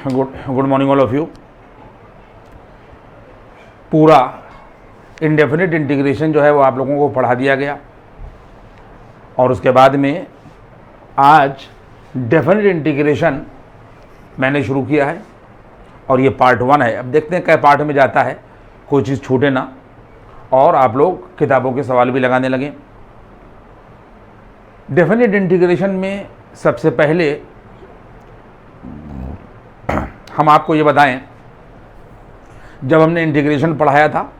Good morning all of you. पूरा indefinite integration जो है वो आप लोगों को पढ़ा दिया गया और उसके बाद में आज डेफिनिट इंटीग्रेशन मैंने शुरू किया है और ये पार्ट 1 है। अब देखते हैं क्या पार्ट में जाता है, कोई चीज़ छूटे ना और आप लोग किताबों के सवाल भी लगाने लगें। डेफिनिट इंटीग्रेशन में सबसे पहले हम आपको ये बताएं, जब हमने इंटीग्रेशन पढ़ाया था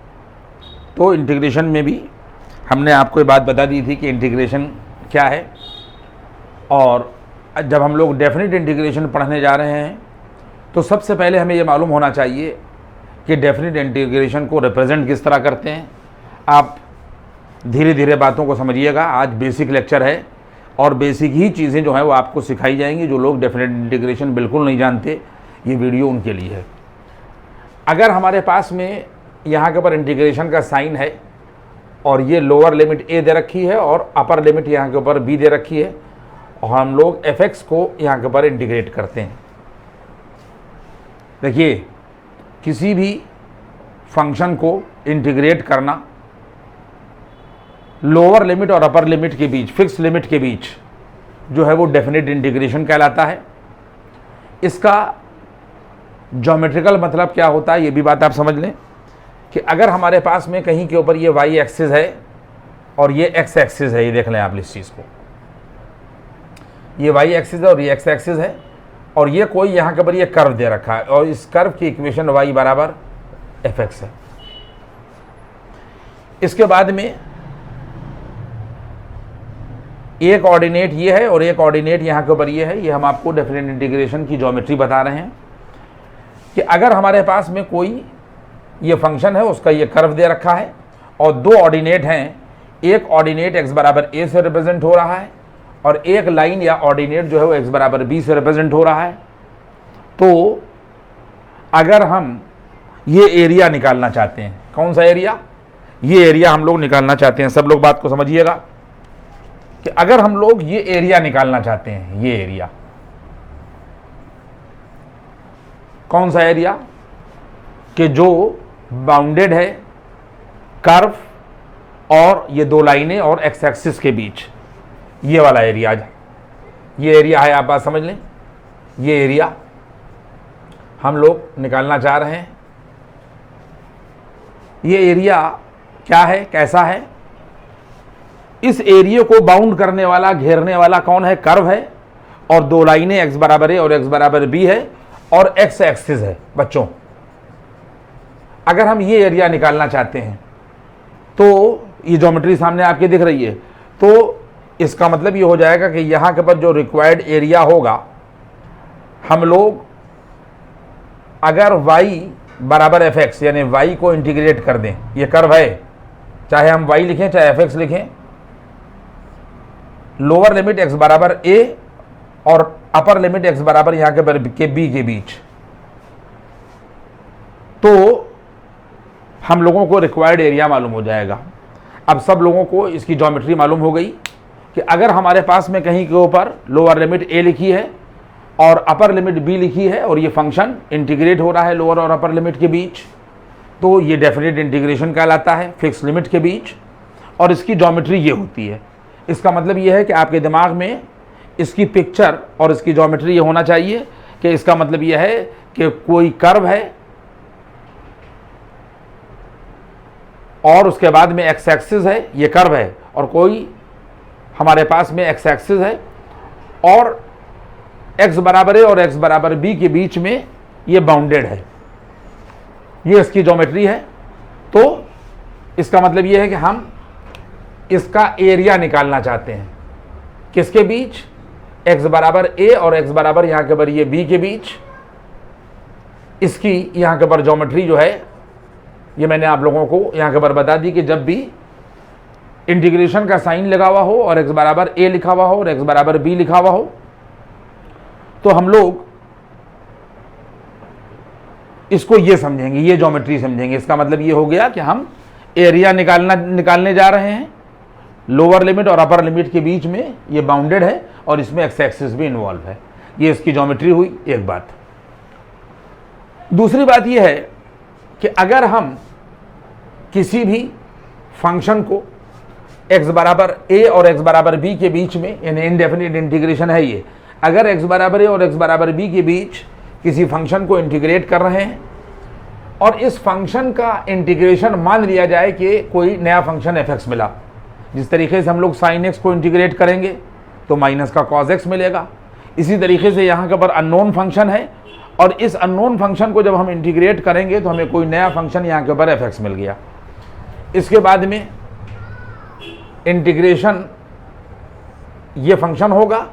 तो इंटीग्रेशन में भी हमने आपको ये बात बता दी थी कि इंटीग्रेशन क्या है। और जब हम लोग डेफिनिट इंटीग्रेशन पढ़ने जा रहे हैं तो सबसे पहले हमें ये मालूम होना चाहिए कि डेफिनिट इंटीग्रेशन को रिप्रेजेंट किस तरह करते हैं। आप धीरे धीरे बातों को समझिएगा, आज बेसिक लेक्चर है और बेसिक ही चीज़ें जो हैं वो आपको सिखाई जाएंगी। जो लोग डेफिनिट इंटीग्रेशन बिल्कुल नहीं जानते, ये वीडियो उनके लिए है। अगर हमारे पास में यहाँ के ऊपर इंटीग्रेशन का साइन है और ये लोअर लिमिट a दे रखी है और अपर लिमिट यहाँ के ऊपर b दे रखी है और हम लोग fx को यहाँ के ऊपर इंटीग्रेट करते हैं। देखिए, किसी भी फंक्शन को इंटीग्रेट करना लोअर लिमिट और अपर लिमिट के बीच, फिक्स लिमिट के बीच जो है वो डेफिनिट इंटीग्रेशन कहलाता है। इसका ज्योमेट्रिकल मतलब क्या होता है ये भी बात आप समझ लें कि अगर हमारे पास में कहीं के ऊपर ये y एक्सिस है और ये x एक्सिस है, ये देख लें आप इस चीज़ को, ये y एक्सिस है और ये x एक्सिस है और ये कोई यहाँ के ऊपर ये कर्व दे रखा है और इस कर्व की इक्वेशन y बराबर fx है। इसके बाद में एक ऑर्डिनेट ये है और एक ऑर्डिनेट यहाँ के ऊपर ये है। ये हम आपको डेफिनिट इंटीग्रेशन की ज्योमेट्री बता रहे हैं कि अगर हमारे पास में कोई ये फंक्शन है, उसका ये कर्व दे रखा है और दो ऑर्डिनेट हैं, एक ऑर्डिनेट x बराबर a से रिप्रेजेंट हो रहा है और एक लाइन या ऑर्डिनेट जो है वो x बराबर b से रिप्रेजेंट हो रहा है, तो अगर हम ये एरिया निकालना चाहते हैं, कौन सा एरिया, ये एरिया हम लोग निकालना चाहते हैं। सब लोग बात को समझिएगा कि अगर हम लोग ये एरिया निकालना चाहते हैं, ये एरिया कौन सा एरिया, कि जो बाउंडेड है कर्व और ये दो लाइनें और एक्स एक्सिस के बीच, ये वाला एरिया, ये एरिया है, आप बात समझ लें। ये एरिया हम लोग निकालना चाह रहे हैं। ये एरिया क्या है, कैसा है, इस एरिया को बाउंड करने वाला, घेरने वाला कौन है, कर्व है और दो लाइनें x बराबर a और x बराबर b है और x एक्सिस है। बच्चों, अगर हम ये एरिया निकालना चाहते हैं तो ये ज्योमेट्री सामने आपके दिख रही है, तो इसका मतलब ये हो जाएगा कि यहाँ के ऊपर जो रिक्वायर्ड एरिया होगा, हम लोग अगर y बराबर fx यानी y को इंटीग्रेट कर दें, ये कर्व है, चाहे हम y लिखें चाहे fx लिखें, लोअर लिमिट x बराबर a और अपर लिमिट x बराबर यहाँ के b के बीच, तो हम लोगों को रिक्वायर्ड एरिया मालूम हो जाएगा। अब सब लोगों को इसकी ज्योमेट्री मालूम हो गई कि अगर हमारे पास में कहीं के ऊपर लोअर लिमिट a लिखी है और अपर लिमिट b लिखी है और ये फंक्शन इंटीग्रेट हो रहा है लोअर और अपर लिमिट के बीच, तो ये डेफिनिट इंटीग्रेशन कहलाता है, फिक्स लिमिट के बीच। और इसकी ज्योमेट्री ये होती है। इसका मतलब ये है कि आपके दिमाग में इसकी पिक्चर और इसकी ज्योमेट्री ये होना चाहिए कि इसका मतलब ये है कि कोई कर्व है और उसके बाद में एक्स एक्सिस है, ये कर्व है और कोई हमारे पास में एक्स एक्सिस है और एक्स बराबर ए और एक्स बराबर बी के बीच में ये बाउंडेड है। ये इसकी ज्योमेट्री है। तो इसका मतलब ये है कि हम इसका एरिया निकालना चाहते हैं, किसके बीच, x बराबर a और x बराबर यहाँ के ऊपर ये b के बीच। इसकी यहाँ के ऊपर ज्योमेट्री जो है ये मैंने आप लोगों को यहाँ के ऊपर बता दी कि जब भी इंटीग्रेशन का साइन लगा हुआ हो और x बराबर a लिखा हुआ हो और x बराबर b लिखा हुआ हो, तो हम लोग इसको ये समझेंगे, ये ज्योमेट्री समझेंगे। इसका मतलब ये हो गया कि हम एरिया निकालने जा रहे हैं, लोअर लिमिट और अपर लिमिट के बीच में ये बाउंडेड है और इसमें एक्स एक्सिस भी इन्वॉल्व है। ये इसकी ज्योमेट्री हुई एक बात। दूसरी बात यह है कि अगर हम किसी भी फंक्शन को x बराबर a और x बराबर b के बीच में, यानी इनडेफिनिट इंटीग्रेशन है ये, अगर x बराबर a और x बराबर b के बीच किसी फंक्शन को इंटीग्रेट कर रहे हैं और इस फंक्शन का इंटीग्रेशन मान लिया जाए कि कोई नया फंक्शन f(x) मिला, जिस तरीके से हम लोग sin x को इंटीग्रेट करेंगे तो माइनस का cos x मिलेगा, इसी तरीके से यहाँ के पर अननोन फंक्शन है और इस अननोन फंक्शन को जब हम इंटीग्रेट करेंगे तो हमें कोई नया फंक्शन यहाँ के ऊपर f(x) मिल गया। इसके बाद में इंटीग्रेशन ये फंक्शन होगा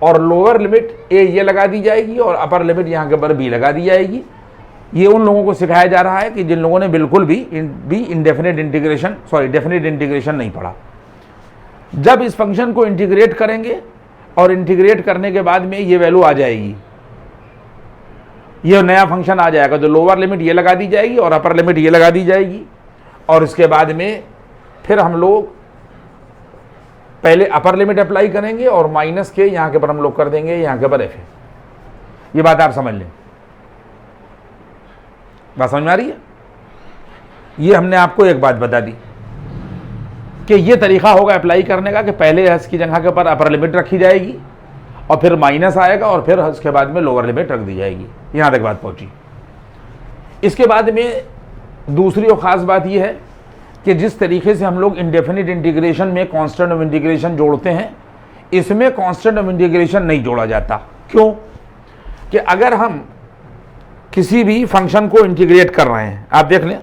और लोअर लिमिट a ये लगा दी जाएगी और अपर लिमिट यहाँ के ऊपर b लगा दी जाएगी। ये उन लोगों को सिखाया जा रहा है कि जिन लोगों ने बिल्कुल भी डेफिनेट इंटीग्रेशन नहीं पढ़ा। जब इस फंक्शन को इंटीग्रेट करेंगे और इंटीग्रेट करने के बाद में ये वैल्यू आ जाएगी, ये नया फंक्शन आ जाएगा, तो लोअर लिमिट ये लगा दी जाएगी और अपर लिमिट ये लगा दी जाएगी और इसके बाद में फिर हम लोग पहले अपर लिमिट अप्लाई करेंगे और माइनस के यहाँ के पर हम लोग कर देंगे यहाँ के पर f है। ये बात आप समझ लें, बात समझ में आ रही है? ये हमने आपको एक बात बता दी कि ये तरीका होगा अप्लाई करने का कि पहले h की जगह के ऊपर अपर लिमिट रखी जाएगी और फिर माइनस आएगा और फिर उसके बाद में लोअर लिमिट रख दी जाएगी। यहाँ तक बात पहुंची। इसके बाद में दूसरी और ख़ास बात यह है कि जिस तरीके से हम लोग इंडेफिनिट इंटीग्रेशन में कांस्टेंट ऑफ इंटीग्रेशन जोड़ते हैं, इसमें कांस्टेंट ऑफ इंटीग्रेशन नहीं जोड़ा जाता। क्यों? कि अगर हम किसी भी फंक्शन को इंटीग्रेट कर रहे हैं, आप देख लें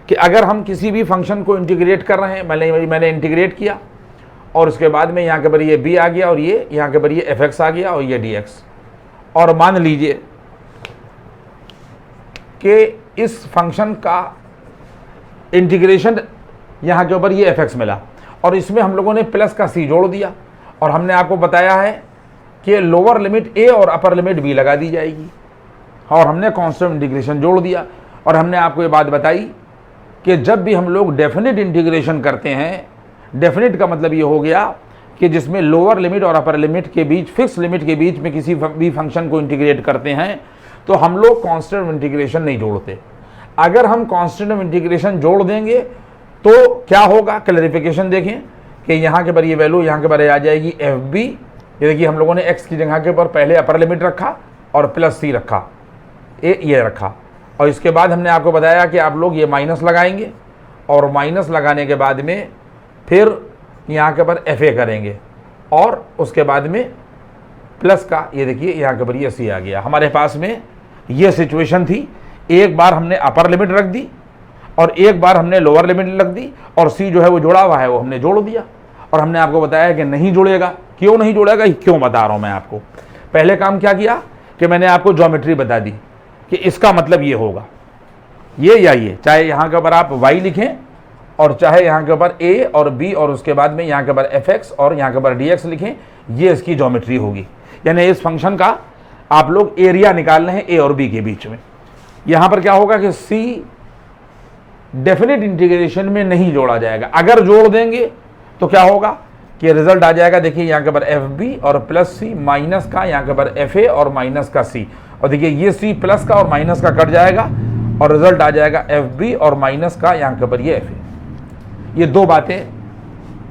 कि अगर हम किसी भी फंक्शन को इंटीग्रेट कर रहे हैं, मैंने इंटीग्रेट किया और उसके बाद में यहाँ के पर ये b आ गया और ये यहाँ के पर ये f(x) आ गया और ये dx, और मान लीजिए कि इस फंक्शन का इंटीग्रेशन यहाँ के ऊपर ये f(x) मिला और इसमें हम लोगों ने प्लस का c जोड़ दिया और हमने आपको बताया है कि लोअर लिमिट a और अपर लिमिट b लगा दी जाएगी और हमने कांस्टेंट इंटीग्रेशन जोड़ दिया। और हमने आपको ये बात बताई कि जब भी हम लोग डेफिनेट इंटीग्रेशन करते हैं, डेफिनेट का मतलब ये हो गया कि जिसमें लोअर लिमिट और अपर लिमिट के बीच, फिक्स लिमिट के बीच में किसी भी फंक्शन को इंटीग्रेट करते हैं तो हम लोग कांस्टेंट इंटीग्रेशन नहीं जोड़ते। अगर हम कांस्टेंट इंटीग्रेशन जोड़ देंगे तो क्या होगा, क्लैरिफिकेशन देखें कि यहाँ के पर ये वैल्यू यहाँ के पर आ जाएगी fb। ये देखिए हम लोगों ने x की जगह के ऊपर पहले अपर लिमिट रखा और प्लस c रखा, ये रखा, और इसके बाद हमने आपको बताया कि आप लोग ये माइनस लगाएंगे और माइनस लगाने के बाद में फिर यहाँ के पर fa करेंगे और उसके बाद में प्लस का, ये देखिए यहाँ के पर ये c आ गया। हमारे पास में ये सिचुएशन थी, एक बार हमने अपर लिमिट रख दी और एक बार हमने लोअर लिमिट रख दी और c जो है वो जुड़ा हुआ है वो हमने जोड़ दिया। और हमने आपको बताया कि नहीं जुड़ेगा। क्यों नहीं जुड़ेगा, क्यों बता रहा हूँ मैं आपको। पहले काम क्या किया कि मैंने आपको ज्योमेट्री बता दी कि इसका मतलब ये होगा, ये या ये, चाहे यहाँ के ऊपर आप y लिखें और चाहे यहाँ के ऊपर a और b और उसके बाद में यहाँ के ऊपर f(x) और यहाँ के ऊपर dx लिखें, ये इसकी ज्योमेट्री होगी। यानी इस फंक्शन का आप लोग एरिया निकाल रहे हैं a और b के बीच में। यहाँ पर क्या होगा कि c डेफिनेट इंटीग्रेशन में नहीं जोड़ा जाएगा। अगर जोड़ देंगे तो क्या होगा कि रिजल्ट आ जाएगा, देखिए यहाँ के ऊपर fb और प्लस c माइनस का यहाँ के ऊपर fa और माइनस का c, और देखिए ये c प्लस का और माइनस का कट जाएगा और रिजल्ट आ जाएगा fb और माइनस का यहाँ के ऊपर ये fa। ये दो बातें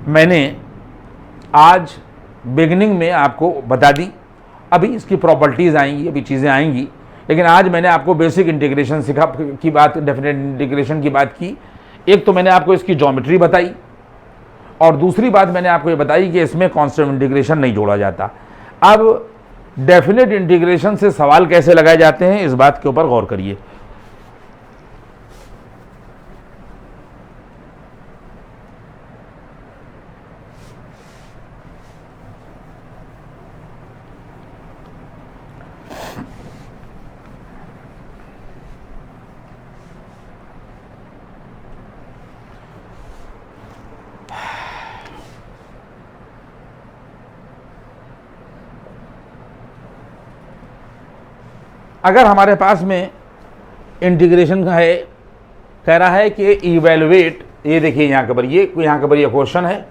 मैंने आज बिगिनिंग में आपको बता दी। अभी इसकी प्रॉपर्टीज़ आएंगी, अभी चीज़ें आएंगी, लेकिन आज मैंने आपको बेसिक इंटीग्रेशन की बात, डेफिनेट इंटीग्रेशन की बात की। एक तो मैंने आपको इसकी ज्योमेट्री बताई और दूसरी बात मैंने आपको ये बताई कि इसमें कांस्टेंट इंटीग्रेशन नहीं जोड़ा जाता। अब डेफिनेट इंटीग्रेशन से सवाल कैसे लगाए जाते हैं, इस बात के ऊपर गौर करिए। अगर हमारे पास में इंटीग्रेशन का है, कह रहा है कि इवेलुएट, ये देखिए यहाँ के ऊपर ये क्वेश्चन है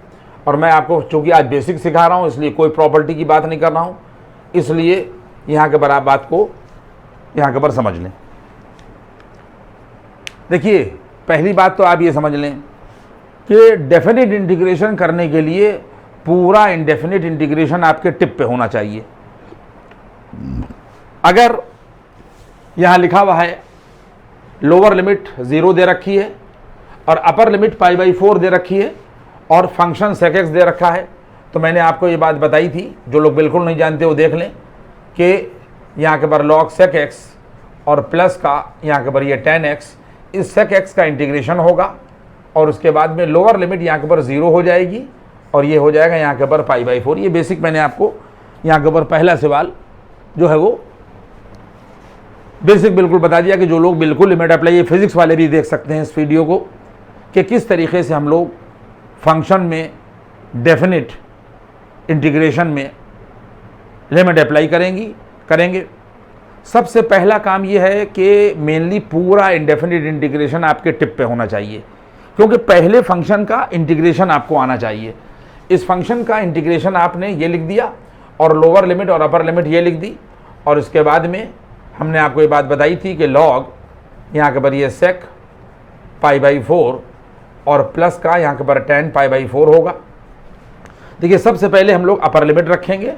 और मैं आपको चूंकि आज बेसिक सिखा रहा हूँ इसलिए कोई प्रॉपर्टी की बात नहीं कर रहा हूँ, इसलिए यहाँ के ऊपर आप बात को यहाँ के ऊपर समझ लें। देखिए पहली बात तो आप ये समझ लें कि डेफिनेट इंटीग्रेशन करने के लिए पूरा इंडेफिनिट इंटीग्रेशन आपके टिप पे होना चाहिए। अगर यहाँ लिखा हुआ है लोअर लिमिट 0 दे रखी है और अपर लिमिट π/4 दे रखी है और फंक्शन sec x दे रखा है, तो मैंने आपको ये बात बताई थी, जो लोग बिल्कुल नहीं जानते वो देख लें कि यहाँ के पर log sec x और प्लस का यहाँ के पर ये tan x, इस sec x का इंटीग्रेशन होगा और उसके बाद में लोअर लिमिट यहाँ के पर 0 हो जाएगी और ये हो जाएगा यहाँ के पर π/4। ये बेसिक मैंने आपको यहाँ के ऊपर पहला सवाल जो है वो बेसिक बिल्कुल बता दिया कि जो लोग बिल्कुल लिमिट अप्लाई, ये फिजिक्स वाले भी देख सकते हैं इस वीडियो को कि किस तरीके से हम लोग फंक्शन में डेफिनिट इंटीग्रेशन में लिमिट अप्लाई करेंगे। सबसे पहला काम ये है कि मेनली पूरा इंडेफिनिट इंटीग्रेशन आपके टिप पे होना चाहिए, क्योंकि पहले फंक्शन का इंटीग्रेशन आपको आना चाहिए। इस फंक्शन का इंटीग्रेशन आपने ये लिख दिया और लोअर लिमिट और अपर लिमिट ये लिख दी और इसके बाद में हमने आपको ये बात बताई थी कि log यहाँ के पर ये sec π/4 और प्लस का यहाँ के पर tan π/4 होगा। देखिए सबसे पहले हम लोग अपर लिमिट रखेंगे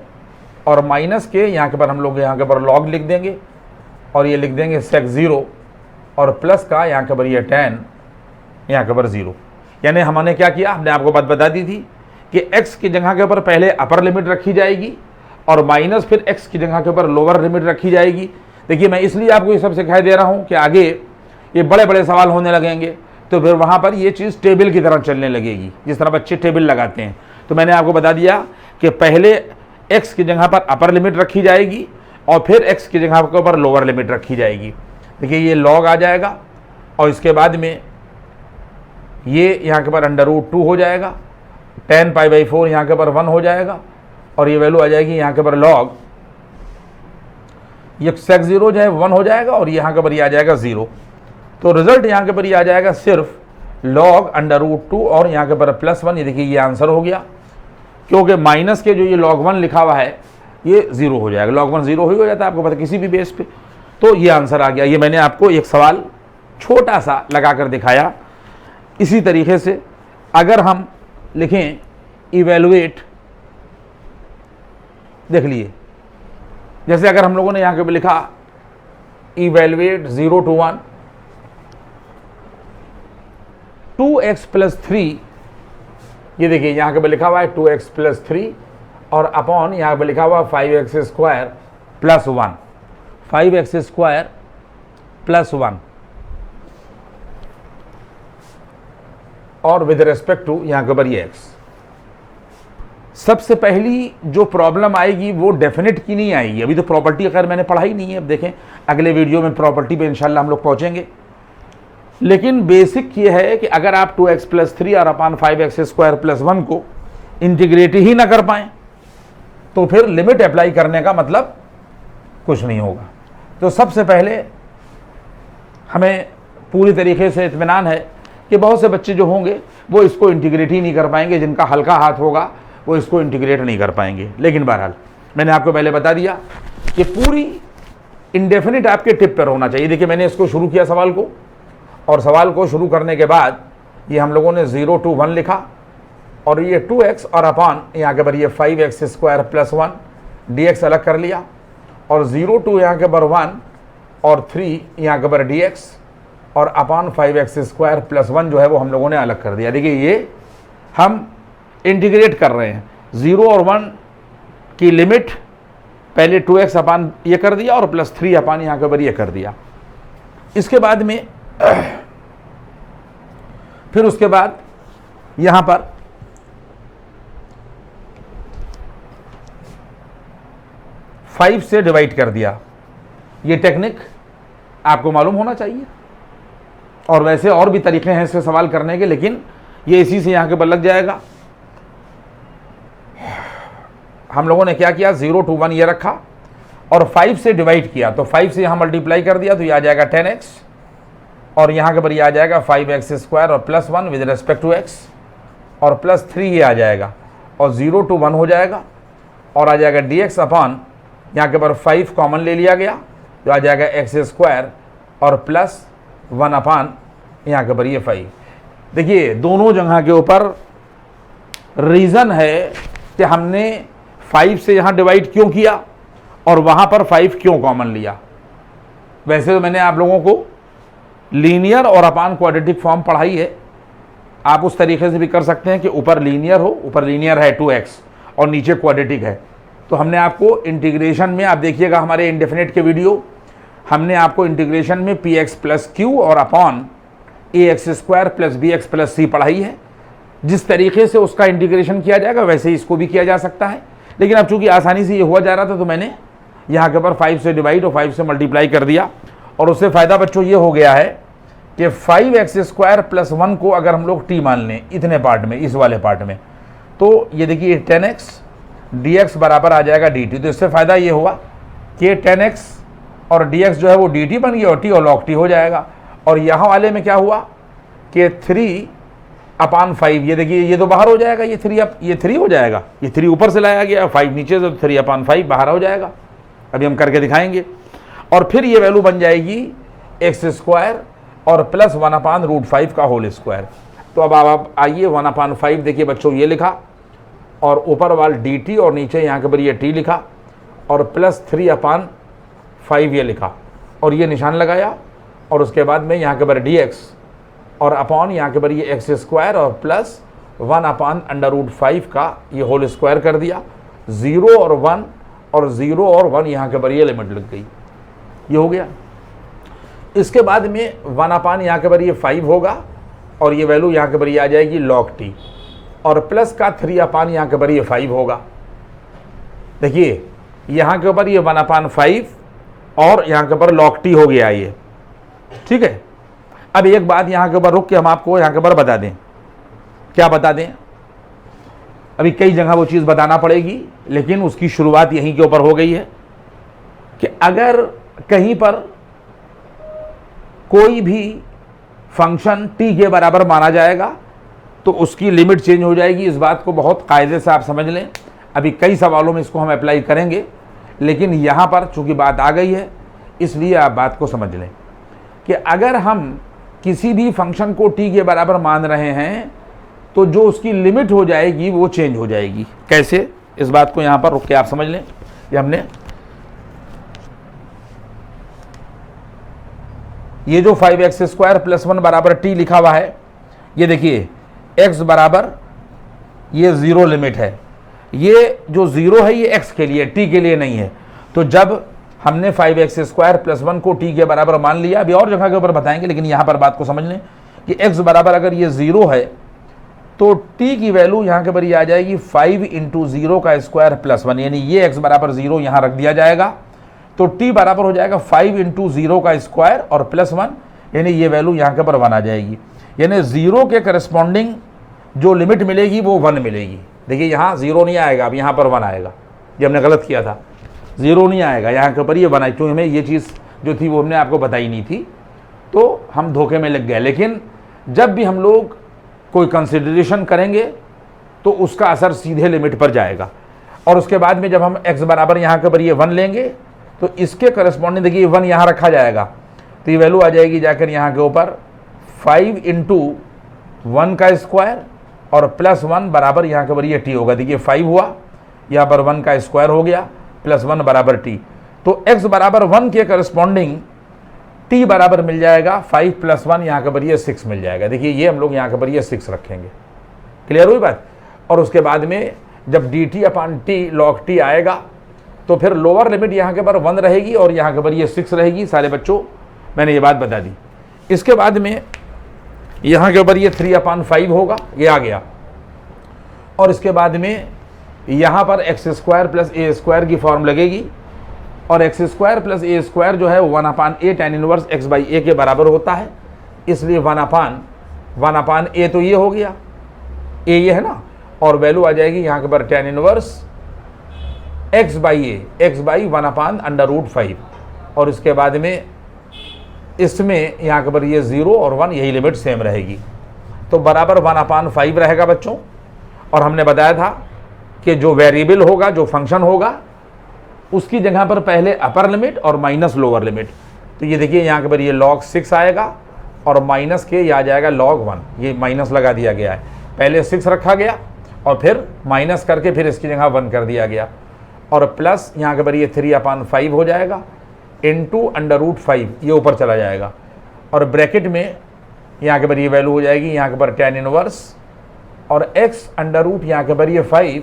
और माइनस के यहाँ के पर हम लोग यहाँ के पर log लिख देंगे और ये लिख देंगे sec 0 और प्लस का यहाँ के पर ये tan यहाँ के पर 0। यानी हमने क्या किया, हमने आपको बात बता दी थी कि x की जगह के ऊपर पहले अपर लिमिट रखी जाएगी और माइनस फिर x की जगह के ऊपर लोअर लिमिट रखी जाएगी। देखिए मैं इसलिए आपको ये सब सिखाई दे रहा हूँ कि आगे ये बड़े बड़े सवाल होने लगेंगे तो फिर वहाँ पर ये चीज़ टेबल की तरह चलने लगेगी, जिस तरह बच्चे टेबल लगाते हैं। तो मैंने आपको बता दिया कि पहले x की जगह पर अपर लिमिट रखी जाएगी और फिर x की जगह के ऊपर लोअर लिमिट रखी जाएगी। देखिए ये log आ जाएगा और इसके बाद में ये यहाँ के पर √2 हो जाएगा, tan π/4 यहाँ के पर 1 हो जाएगा और ये वैल्यू आ जाएगी यहाँ के पर log ये sec 0 जो है 1 हो जाएगा और यहाँ के पर ये आ जाएगा 0। तो रिजल्ट यहाँ के पर ये आ जाएगा सिर्फ log √2 और यहाँ के पर +1। ये देखिए ये आंसर हो गया, क्योंकि माइनस के जो ये log 1 लिखा हुआ है ये 0 हो जाएगा। log 1 0 ही हो जाता है, आपको पता किसी भी बेस पे। तो ये आंसर आ गया। ये मैंने आपको एक सवाल छोटा सा लगा कर दिखाया। इसी तरीके से अगर हम लिखें इवेलुएट, देख लिए जैसे अगर हम लोगों ने यहाँ पे लिखा इवेलुएट 0 to 1 2x + 3, ये देखिए यहाँ पे लिखा हुआ है 2x + 3 और अपॉन यहाँ पे लिखा हुआ 5x² + 1, 5x² + 1 और विद रिस्पेक्ट टू यहाँ के पर ये x। सबसे पहली जो प्रॉब्लम आएगी वो डेफिनेट की नहीं आएगी। अभी तो प्रॉपर्टी अगर मैंने पढ़ाई नहीं है, अब देखें अगले वीडियो में प्रॉपर्टी पे इंशाल्लाह हम लोग पहुंचेंगे। लेकिन बेसिक ये है कि अगर आप 2x + 3 और अपॉन 5x² + 1 को इंटीग्रेट ही ना कर पाएँ तो फिर लिमिट अप्लाई करने का मतलब कुछ नहीं होगा। तो सबसे पहले हमें पूरी तरीके से इत्मीनान है कि बहुत से बच्चे जो होंगे वो इसको इंटीग्रेट ही नहीं कर पाएंगे, जिनका हल्का हाथ होगा वो इसको इंटीग्रेट नहीं कर पाएंगे। लेकिन बहरहाल मैंने आपको पहले बता दिया कि पूरी इंडेफिनिट आपके टिप पर होना चाहिए। देखिए मैंने इसको शुरू किया सवाल को, और सवाल को शुरू करने के बाद ये हम लोगों ने 0 to 1 लिखा और ये 2x और अपॉन यहाँ के पर ये 5x² + 1 dx अलग कर लिया और 0 to यहाँ के पर 1 और 3 यहाँ के पर dx और अपॉन 5x² + 1 जो है वो हम लोगों ने अलग कर दिया। देखिए ये हम इंटीग्रेट कर रहे हैं। 0 और 1 की लिमिट पहले 2x अपॉन ये कर दिया और +3 अपॉन यहाँ के पर ये कर दिया। इसके बाद में फिर उसके बाद यहाँ पर फाइव से डिवाइड कर दिया। ये टेक्निक आपको मालूम होना चाहिए, और वैसे और भी तरीके हैं इससे सवाल करने के, लेकिन ये इसी से यहाँ के पर लग जाएगा। हम लोगों ने क्या किया, 0 to 1 ये रखा और 5 से डिवाइड किया, तो 5 से यहाँ मल्टीप्लाई कर दिया तो ये आ जाएगा 10x और यहाँ के पर ये आ जाएगा 5x² और +1 विद रिस्पेक्ट टू x और +3 ये आ जाएगा और 0 to 1 हो जाएगा और आ जाएगा dx अपॉन यहाँ के पर 5 कॉमन ले लिया गया तो आ जाएगा x² और +1 अपॉन यहाँ के पर ये 5। देखिए दोनों जगह के ऊपर रीज़न है कि हमने 5 से यहाँ डिवाइड क्यों किया और वहाँ पर 5 क्यों कॉमन लिया। वैसे तो मैंने आप लोगों को लीनियर और अपान क्वाड्रेटिक फॉर्म पढ़ाई है, आप उस तरीके से भी कर सकते हैं कि ऊपर लीनियर हो, ऊपर लीनियर है 2x और नीचे क्वाड्रेटिक है। तो हमने आपको इंटीग्रेशन में, आप देखिएगा हमारे इंडेफिनिट के वीडियो, हमने आपको इंटीग्रेशन में px प्लस क्यू और upon ax square plus bx plus c पढ़ाई है। जिस तरीके से उसका इंटीग्रेशन किया जाएगा वैसे ही इसको भी किया जा सकता है, लेकिन अब चूंकि आसानी से ये हुआ जा रहा था तो मैंने यहाँ के ऊपर 5 से डिवाइड और 5 से मल्टीप्लाई कर दिया। और उससे फ़ायदा बच्चों ये हो गया है कि 5x स्क्वायर प्लस 1 को अगर हम लोग t मान लें इतने पार्ट में, इस वाले पार्ट में, तो ये देखिए 10x dx बराबर आ जाएगा dt। तो इससे फ़ायदा ये हुआ कि 10x और dx जो है वो dt बन गया और t और log t हो जाएगा। और यहाँ वाले में क्या हुआ कि 3/5, ये देखिए ये तो बाहर हो जाएगा, ये 3 हो जाएगा, ये 3 ऊपर से लाया गया, 5 नीचे से, 3/5 बाहर हो जाएगा। अभी हम करके दिखाएंगे। और फिर ये वैल्यू बन जाएगी x स्क्वायर और प्लस 1/√5 का होल स्क्वायर। तो अब आप आइए 1/5 देखिए बच्चों ये लिखा और ऊपर वाल dt और नीचे यहाँ के ऊपर ये t लिखा और प्लस 3/5 ये लिखा और ये निशान लगाया और उसके बाद में यहाँ के ऊपर dx और अपॉन यहाँ के ऊपर ये x स्क्वायर और प्लस 1/√5 का ये होल स्क्वायर कर दिया। 0 और 1 और 0 और 1 यहाँ के ऊपर ये लिमिट लग गई, ये हो गया। इसके बाद में 1/, यहाँ के ऊपर ये 5 होगा और ये वैल्यू यहाँ के ऊपर ये आ जाएगी log t और प्लस का 3/, यहाँ के ऊपर ये 5 होगा। देखिए यहाँ के ऊपर ये 1/5 और यहाँ के ऊपर log t हो गया ये, ठीक है। अब एक बात यहाँ के ऊपर रुक के हम आपको यहाँ के ऊपर बता दें। क्या बता दें? अभी कई जगह वो चीज़ बताना पड़ेगी, लेकिन उसकी शुरुआत यहीं के ऊपर हो गई है कि अगर कहीं पर कोई भी फंक्शन t के बराबर माना जाएगा तो उसकी लिमिट चेंज हो जाएगी। इस बात को बहुत कायदे से आप समझ लें। अभी कई सवालों में इसको हम अप्लाई करेंगे, लेकिन यहाँ पर चूंकि बात आ गई है इसलिए आप बात को समझ लें कि अगर हम किसी भी फंक्शन को t के बराबर मान रहे हैं तो जो उसकी लिमिट हो जाएगी वो चेंज हो जाएगी। कैसे? इस बात को यहाँ पर रुक के आप समझ लें। ये हमने ये जो 5x स्क्वायर प्लस 1 बराबर t लिखा हुआ है, ये देखिए x बराबर ये 0 लिमिट है। ये जो 0 है ये x के लिए, t के लिए नहीं है। तो जब हमने 5x स्क्वायर प्लस 1 को t के बराबर मान लिया, अभी और जगह के ऊपर बताएंगे, लेकिन यहाँ पर बात को समझ लें कि x बराबर अगर ये 0 है तो t की वैल्यू यहाँ के ऊपर ये आ जाएगी 5 × 0 का स्क्वायर प्लस 1, यानी ये x बराबर 0 यहाँ रख दिया जाएगा तो t बराबर हो जाएगा 5 × 0 का स्क्वायर और प्लस 1, यानी ये वैल्यू यहाँ के ऊपर 1 आ जाएगी। यानी 0 के करस्पॉन्डिंग जो लिमिट मिलेगी वो 1 मिलेगी। देखिए यहाँ 0 नहीं आएगा, अब यहाँ पर 1 आएगा। ये हमने गलत किया था, 0 नहीं आएगा, यहाँ के ऊपर ये 1 आएगी। क्योंकि हमें ये चीज़ जो थी वो हमने आपको बताई नहीं थी तो हम धोखे में लग गए। लेकिन जब भी हम लोग कोई कंसिडरेशन करेंगे तो उसका असर सीधे लिमिट पर जाएगा। और उसके बाद में जब हम x बराबर यहाँ के ऊपर ये 1 लेंगे तो इसके करस्पॉन्डिंग देखिए 1 यहाँ रखा जाएगा तो ये वैल्यू आ जाएगी जाकर यहाँ के ऊपर 5 × 1 का स्क्वायर और प्लस 1 बराबर यहाँ के ऊपर ये t होगा। देखिए 5 हुआ, यहाँ पर 1 का स्क्वायर हो गया प्लस 1 बराबर t। तो x बराबर 1 के करस्पॉन्डिंग t बराबर मिल जाएगा 5 + 1, यहाँ के ऊपर ये 6 मिल जाएगा। देखिए ये हम लोग यहाँ के ऊपर ये 6 रखेंगे। क्लियर हुई बात? और उसके बाद में जब dt/t log t आएगा तो फिर लोअर लिमिट यहाँ के ऊपर 1 रहेगी और यहाँ के ऊपर ये 6 रहेगी। सारे बच्चों मैंने ये बात बता दी। इसके बाद में यहाँ के ऊपर ये 3/5 होगा, ये आ गया। और इसके बाद में यहाँ पर x square plus a square की फॉर्म लगेगी और x square plus a square जो है 1/a tan इनवर्स x/a के बराबर होता है। इसलिए 1/a तो ये हो गया, a ये है ना, और वैल्यू आ जाएगी यहाँ के ऊपर tan इनवर्स x/a, x/1/√5। और इसके बाद में इसमें यहाँ के ऊपर ये 0 और 1 यही लिमिट सेम रहेगी तो बराबर 1/5 रहेगा बच्चों। और हमने बताया था कि जो वेरिएबल होगा, जो फंक्शन होगा, उसकी जगह पर पहले अपर लिमिट और माइनस लोअर लिमिट। तो ये देखिए यहाँ के ऊपर ये log 6 आएगा और माइनस के ये आ जाएगा log 1, ये माइनस लगा दिया गया है, पहले 6 रखा गया और फिर माइनस करके फिर इसकी जगह 1 कर दिया गया, और प्लस यहाँ के पर ये 3/5 हो जाएगा इंटू √5, ये ऊपर चला जाएगा, और ब्रैकेट में यहाँ के पर ये वैल्यू हो जाएगी यहाँ के पर tan इनवर्स, और x अंडर यहाँ के पर ये 5,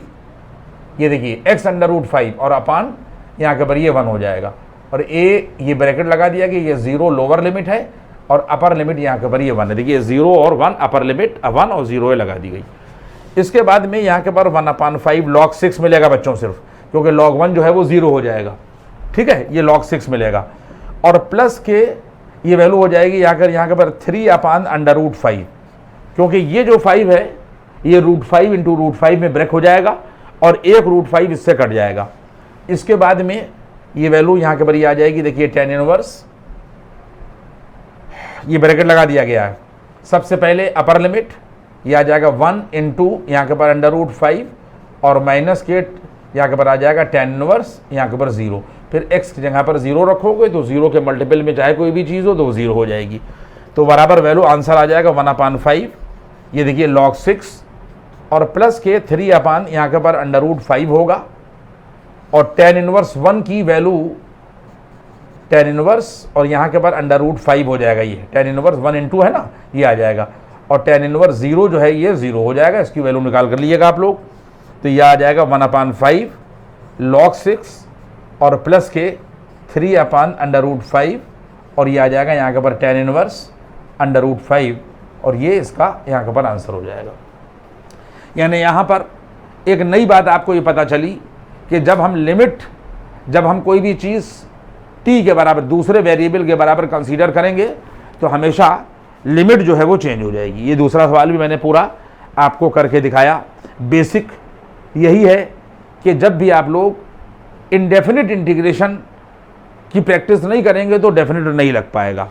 ये देखिए x √5 और अपान यहाँ के पर ये 1 हो जाएगा, और ये ब्रैकेट लगा दिया कि ये 0 लोअर लिमिट है और अपर लिमिट यहाँ के पर ये 1 है। देखिए 0 और 1 अपर लिमिट 1 और 0 लगा दी गई। इसके बाद में यहाँ के पर 1/5 log 6 मिलेगा बच्चों सिर्फ, क्योंकि log 1 जो है वो 0 हो जाएगा, ठीक है, ये log 6 मिलेगा, और प्लस के ये वैल्यू हो जाएगी यहाँ के पर 3/√5, क्योंकि ये जो 5 है ये √5 इंटू √5 में ब्रेक हो जाएगा और एक √5 इससे कट जाएगा। इसके बाद में ये वैल्यू यहाँ के पर ये आ जाएगी, देखिए tan इनवर्स, ये ब्रैकेट लगा दिया गया है, सबसे पहले अपर लिमिट ये आ जाएगा 1 इंटू यहाँ के पर √5 और माइनस के यहाँ के पर आ जाएगा tan इनवर्स यहाँ के पर 0, फिर x की जगह पर 0 रखोगे तो 0 के मल्टीपल में चाहे कोई भी चीज़ हो तो वो 0 हो जाएगी, तो बराबर वैल्यू आंसर आ जाएगा 1/5, ये देखिए log 6, और प्लस के 3 यहाँ के पर √5 होगा, और tan इनवर्स 1 की वैल्यू tan इनवर्स और यहाँ के पर √5 हो जाएगा, ये tan इनवर्स 1 इंटू है ना, ये आ जाएगा, और tan इनवर्स 0 जो है ये 0 हो जाएगा, इसकी वैल्यू निकाल कर लीजिएगा आप लोग, तो ये आ जाएगा 1/5 log 6 और प्लस के 3/√5, और ये आ जाएगा यहाँ के पर tan इनवर्स √5, और ये इसका यहाँ के पर आंसर हो जाएगा। यानी यहाँ पर एक नई बात आपको ये पता चली कि जब हम कोई भी चीज़ t के बराबर दूसरे वेरिएबल के बराबर कंसीडर करेंगे तो हमेशा लिमिट जो है वो चेंज हो जाएगी। ये दूसरा सवाल भी मैंने पूरा आपको करके दिखाया। बेसिक यही है कि जब भी आप लोग इनडेफिनिट इंटीग्रेशन की प्रैक्टिस नहीं करेंगे तो डेफिनेट नहीं लग पाएगा।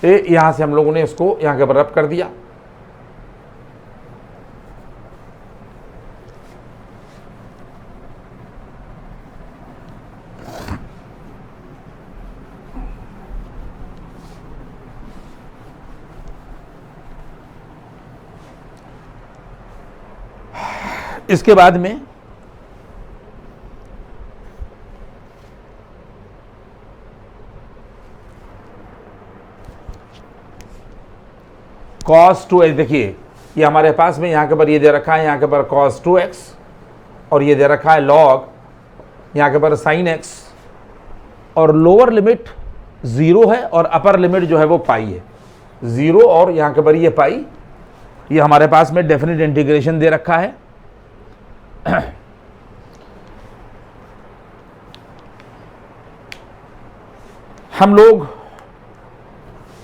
यहाँ से हम लोगों ने इसको यहाँ के बराबर कर दिया। इसके बाद में cos 2x, देखिए ये हमारे पास में यहाँ के पर ये दे रखा है, यहाँ के पर cos 2x, और ये दे रखा है log यहाँ के पर sin x, और लोअर लिमिट 0 है और अपर लिमिट जो है वो पाई है 0, और यहाँ के पर ये पाई, ये हमारे पास में डेफिनेट इंटीग्रेशन दे रखा है। हम लोग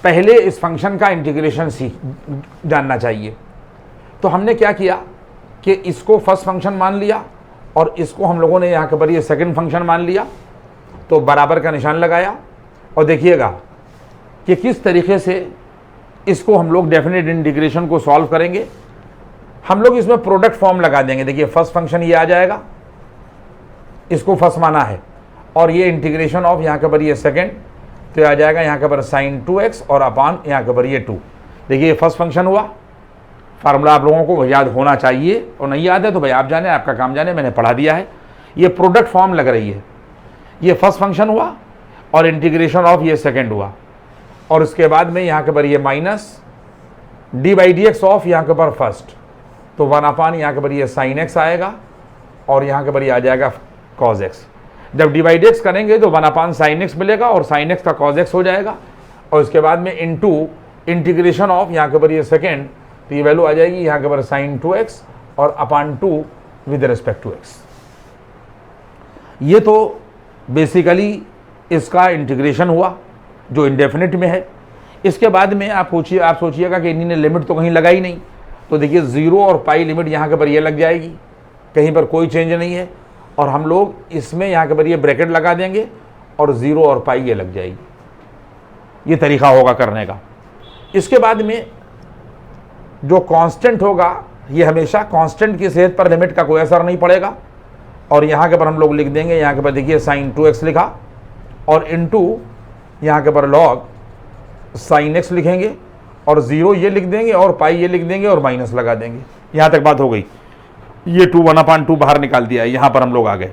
पहले इस फंक्शन का इंटीग्रेशन जानना चाहिए, तो हमने क्या किया कि इसको फर्स्ट फंक्शन मान लिया और इसको हम लोगों ने यहाँ के पर ये सेकंड फंक्शन मान लिया, तो बराबर का निशान लगाया, और देखिएगा कि किस तरीके से इसको हम लोग डेफिनेट इंटीग्रेशन को सॉल्व करेंगे। हम लोग इसमें प्रोडक्ट फॉर्म लगा देंगे। देखिए फर्स्ट फंक्शन ये आ जाएगा, इसको फर्स्ट माना है, और ये इंटीग्रेशन ऑफ यहाँ के पर ये सेकंड, तो आ जाएगा यहाँ के पर sin 2x और अपान यहाँ के पर ये 2। देखिए ये फर्स्ट फंक्शन हुआ। फार्मूला आप लोगों को याद होना चाहिए, और नहीं याद है तो भाई आप जाने, आपका काम जाने, मैंने पढ़ा दिया है। ये प्रोडक्ट फॉर्म लग रही है। ये फर्स्ट फंक्शन हुआ और इंटीग्रेशन ऑफ ये सेकंड हुआ, और उसके बाद में यहाँ के पर ये माइनस d/dx ऑफ यहाँ के पर फर्स्ट, तो 1 अपान यहाँ के पर ये sin x आएगा, और यहाँ के पर ये आ जाएगा cos x। जब d/dx करेंगे तो 1 अपान sin x मिलेगा और sin x का cos x हो जाएगा, और उसके बाद में इनटू इंटीग्रेशन ऑफ यहाँ के पर ये सेकेंड, तो ये वैल्यू आ जाएगी यहाँ के पर sin 2x और अपान 2 विद रिस्पेक्ट टू x। ये तो बेसिकली इसका इंटीग्रेशन हुआ जो इंडेफिनिट में है। इसके बाद में आप सोचिएगा कि इन्हीं ने लिमिट तो कहीं लगाई नहीं, तो देखिए 0 और पाई लिमिट यहाँ के पर ये लग जाएगी, कहीं पर कोई चेंज नहीं है, और हम लोग इसमें यहाँ के पर ये ब्रैकेट लगा देंगे और 0 और पाई ये लग जाएगी। ये तरीका होगा करने का। इसके बाद में जो कांस्टेंट होगा ये हमेशा कांस्टेंट की सेहत पर लिमिट का कोई असर नहीं पड़ेगा, और यहाँ के पर हम लोग लिख देंगे, यहाँ के पर देखिए sin 2x लिखा और इनटू यहाँ के पर log साइन एक्स लिखेंगे और 0 ये लिख देंगे और पाई ये लिख देंगे और माइनस लगा देंगे। यहाँ तक बात हो गई। ये 2 1/2 बाहर निकाल दिया, यहाँ पर हम लोग आ गए।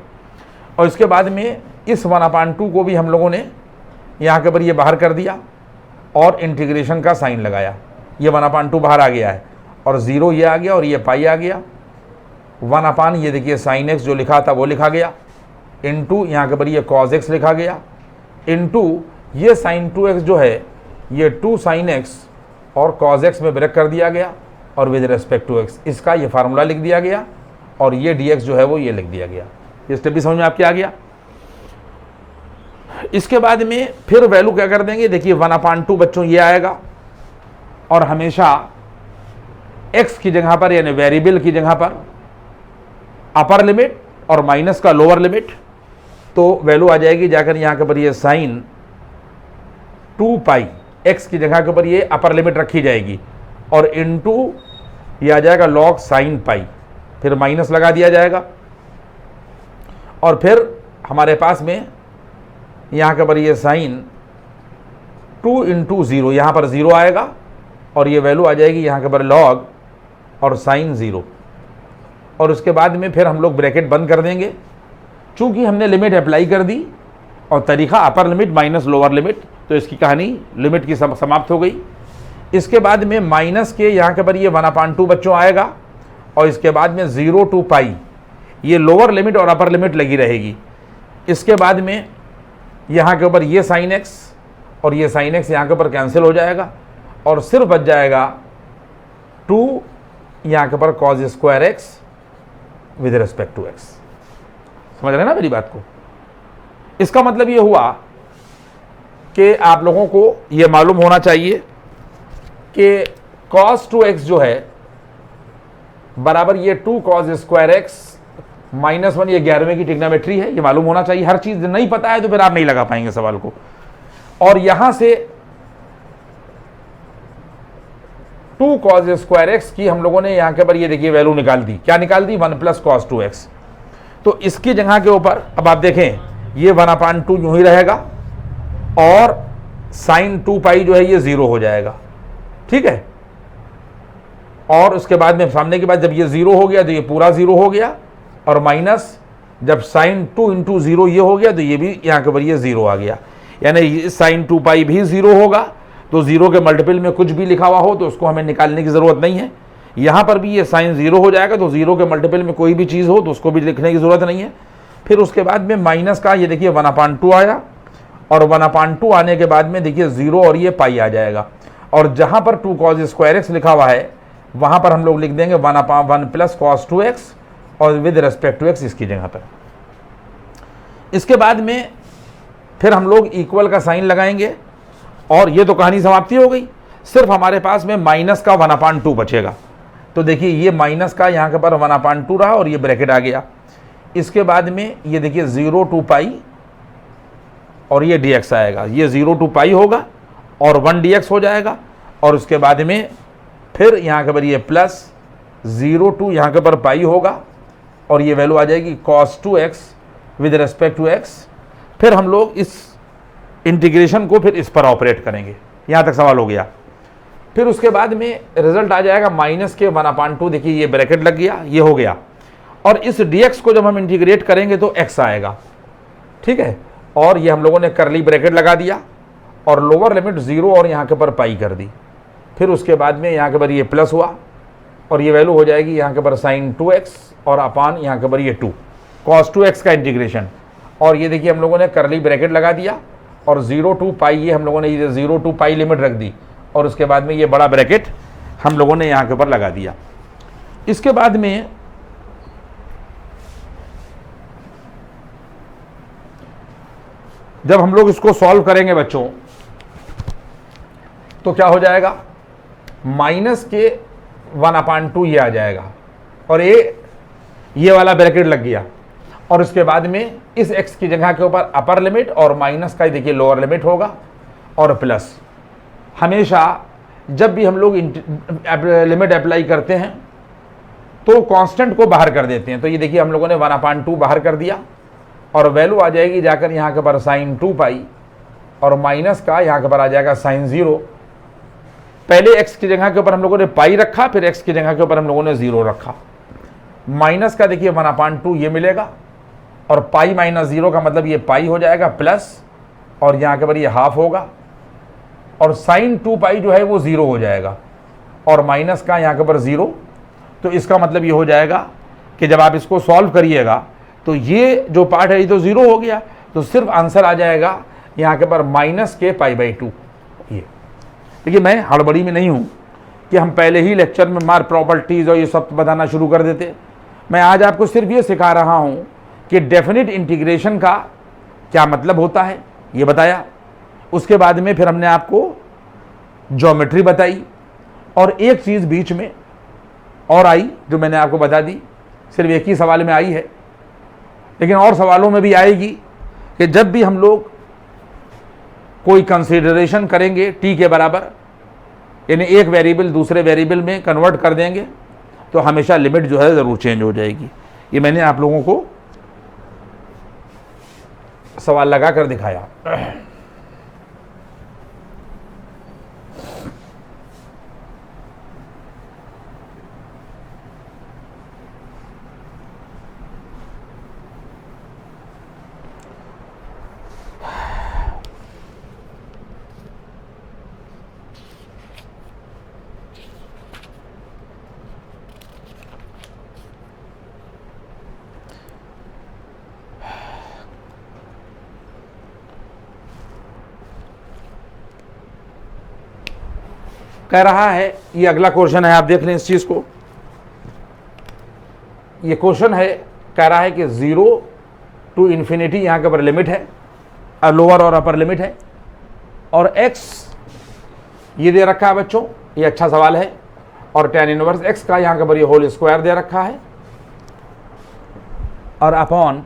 और इसके बाद में इस 1/2 को भी हम लोगों ने यहाँ के ऊपर ये बाहर कर दिया और इंटीग्रेशन का साइन लगाया। ये 1/2 बाहर आ गया है और 0 ये आ गया और ये पाई आ गया। 1/, ये देखिए साइन एक्स जो लिखा था वो लिखा गया, इनटू यहाँ के ऊपर ये कॉज एक्स लिखा गया, इनटू ये साइन 2x जो है ये 2 साइन एक्स और कॉज एक्स में ब्रेक कर दिया गया और विद रेस्पेक्ट टू एक्स इसका ये फार्मूला लिख दिया गया और ये dx जो है वो ये लिख दिया गया। ये स्टेप भी समझ में आपके आ गया। इसके बाद में फिर वैल्यू क्या कर देंगे, देखिए 1/2 बच्चों ये आएगा और हमेशा x की जगह पर यानी वेरिएबल की जगह पर अपर लिमिट और माइनस का लोअर लिमिट, तो वैल्यू आ जाएगी जाकर यहाँ के ऊपर ये साइन 2 पाई, x की जगह के ऊपर ये अपर लिमिट रखी जाएगी और इनटू ये आ जाएगा लॉग साइन पाई, फिर माइनस लगा दिया जाएगा और फिर हमारे पास में यहाँ के ऊपर ये साइन 2 × 0, यहाँ पर 0 आएगा और ये वैल्यू आ जाएगी यहाँ के ऊपर लॉग और साइन 0 और उसके बाद में फिर हम लोग ब्रैकेट बंद कर देंगे। चूंकि हमने लिमिट अप्लाई कर दी और तरीका upper limit minus lower limit, तो इसकी कहानी लिमिट की समाप्त हो गई। इसके बाद में माइनस के यहाँ के ऊपर ये 1/2 बच्चों आएगा और इसके बाद में 0 to पाई ये लोअर लिमिट और अपर लिमिट लगी रहेगी। इसके बाद में यहाँ के ऊपर ये साइन एक्स और ये साइन एक्स यहाँ के ऊपर कैंसिल हो जाएगा और सिर्फ बच जाएगा 2 यहाँ के ऊपर cos square x with respect to x. समझ रहे हैं ना मेरी बात को। इसका मतलब ये हुआ कि आप लोगों को ये मालूम होना चाहिए कि cos 2x जो है बराबर ये 2 cos स्क्वायर एक्स -1, ये 11वें की ट्रिग्नोमेट्री है, ये मालूम होना चाहिए। हर चीज नहीं पता है तो फिर आप नहीं लगा पाएंगे सवाल को। और यहां से 2 cos स्क्वायर एक्स की हम लोगों ने यहां के ऊपर ये देखिए वैल्यू निकाल दी। क्या निकाल दी? 1 + cos 2x। तो इसकी जगह के ऊपर अब आप देखें ये 1/2 यूं ही रहेगा और साइन 2 पाई जो है ये 0 हो जाएगा, ठीक है। और उसके बाद में सामने के बाद जब ये 0 हो गया तो ये पूरा 0 हो गया और माइनस जब साइन 2 × 0 ये हो गया तो ये भी यहाँ के ऊपर ये 0 आ गया। यानी साइन 2 पाई भी 0 होगा, तो 0 के मल्टीपल में कुछ भी लिखा हुआ हो तो उसको हमें निकालने की ज़रूरत नहीं है। यहाँ पर भी ये साइन 0 हो जाएगा, तो 0 के मल्टीपल में कोई भी चीज़ हो तो उसको भी लिखने की ज़रूरत नहीं है। फिर उसके बाद में माइनस का ये देखिए 1/2 आया और 1/2 आने के बाद में देखिए 0 और ये पाई आ जाएगा और जहाँ पर 2 cos स्क्वायर एक्स लिखा हुआ है वहाँ पर हम लोग लिख देंगे 1/1 + cos 2x और विद रेस्पेक्ट टू एक्स इसकी जगह पर। इसके बाद में फिर हम लोग इक्वल का साइन लगाएंगे और ये तो कहानी समाप्ति हो गई। सिर्फ हमारे पास में माइनस का 1/2 बचेगा। तो देखिए ये माइनस का यहाँ के पर 1/2 रहा और ये ब्रैकेट आ गया। इसके बाद में ये देखिए 0 to पाई और ये dx आएगा, ये 0 to पाई होगा और 1 dx हो जाएगा और उसके बाद में फिर यहाँ के पर ये प्लस 0 to यहाँ के पर पाई होगा और ये वैल्यू आ जाएगी cos 2x with respect to x। फिर हम लोग इस इंटीग्रेशन को फिर इस पर ऑपरेट करेंगे। यहाँ तक सवाल हो गया। फिर उसके बाद में रिजल्ट आ जाएगा माइनस के 1/2, देखिए ये ब्रैकेट लग गया, ये हो गया और इस dx को जब हम इंटीग्रेट करेंगे तो x आएगा, ठीक है। और ये हम लोगों ने करली ब्रैकेट लगा दिया और लोअर लिमिट 0 और यहाँ के ऊपर पाई कर दी। फिर उसके बाद में यहाँ के ऊपर ये प्लस हुआ और ये वैल्यू हो जाएगी यहाँ के ऊपर साइन 2x और अपान यहाँ के ऊपर ये 2 cos 2x का इंटीग्रेशन। और ये देखिए हम लोगों ने करली ब्रैकेट लगा दिया और 0 to पाई ये हम लोगों ने ये 0 to पाई लिमिट रख दी और उसके बाद में ये बड़ा ब्रैकेट हम लोगों ने यहाँ के ऊपर लगा दिया। इसके बाद में जब हम लोग इसको सॉल्व करेंगे बच्चों तो क्या हो जाएगा, माइनस के 1/2 ये आ जाएगा और ये वाला ब्रैकेट लग गया और उसके बाद में इस x की जगह के ऊपर अपर लिमिट और माइनस का देखिए लोअर लिमिट होगा और प्लस। हमेशा जब भी हम लोग लिमिट अप्लाई करते हैं तो कांस्टेंट को बाहर कर देते हैं। तो ये देखिए हम लोगों ने 1/2 बाहर कर दिया और वैल्यू आ जाएगी जाकर यहाँ के ऊपर साइन 2 पाई और माइनस का यहाँ के ऊपर आ जाएगा साइन 0। पहले x की जगह के ऊपर हम लोगों ने पाई रखा, फिर x की जगह के ऊपर हम लोगों ने 0 रखा। माइनस का देखिए 1/2 ये मिलेगा, और पाई माइनस 0 का मतलब ये पाई हो जाएगा प्लस, और यहाँ के ऊपर ये हाफ होगा, और साइन 2 पाई जो है वो 0 हो जाएगा, और माइनस का यहाँ के ऊपर 0। तो इसका मतलब ये हो जाएगा कि जब आप इसको सॉल्व करिएगा तो ये जो पार्ट है ये तो 0 हो गया, तो सिर्फ आंसर आ जाएगा यहाँ के ऊपर -k π/2। ये देखिए, मैं हड़बड़ी में नहीं हूँ कि हम पहले ही लेक्चर में मार प्रॉपर्टीज़ और ये सब बताना शुरू कर देते। मैं आज आपको सिर्फ ये सिखा रहा हूँ कि डेफिनेट इंटीग्रेशन का क्या मतलब होता है, ये बताया। उसके बाद में फिर हमने आपको ज्योमेट्री बताई, और एक चीज़ बीच में और आई जो मैंने आपको बता दी, सिर्फ एक ही सवाल में आई है, लेकिन और सवालों में भी आएगी कि जब भी हम लोग कोई कंसीडरेशन करेंगे t के बराबर, यानी एक वेरिएबल दूसरे वेरिएबल में कन्वर्ट कर देंगे, तो हमेशा लिमिट जो है ज़रूर चेंज हो जाएगी। ये मैंने आप लोगों को सवाल लगा कर दिखाया। कह रहा है, ये अगला क्वेश्चन है, आप देख लें इस चीज को। ये क्वेश्चन है, कह रहा है कि 0 to इन्फिनिटी यहाँ के ऊपर लिमिट है, लोअर और अपर लिमिट है, और x ये दे रखा है बच्चों, ये अच्छा सवाल है, और tan इनवर्स x का यहाँ के ऊपर ये होल स्क्वायर दे रखा है, और upon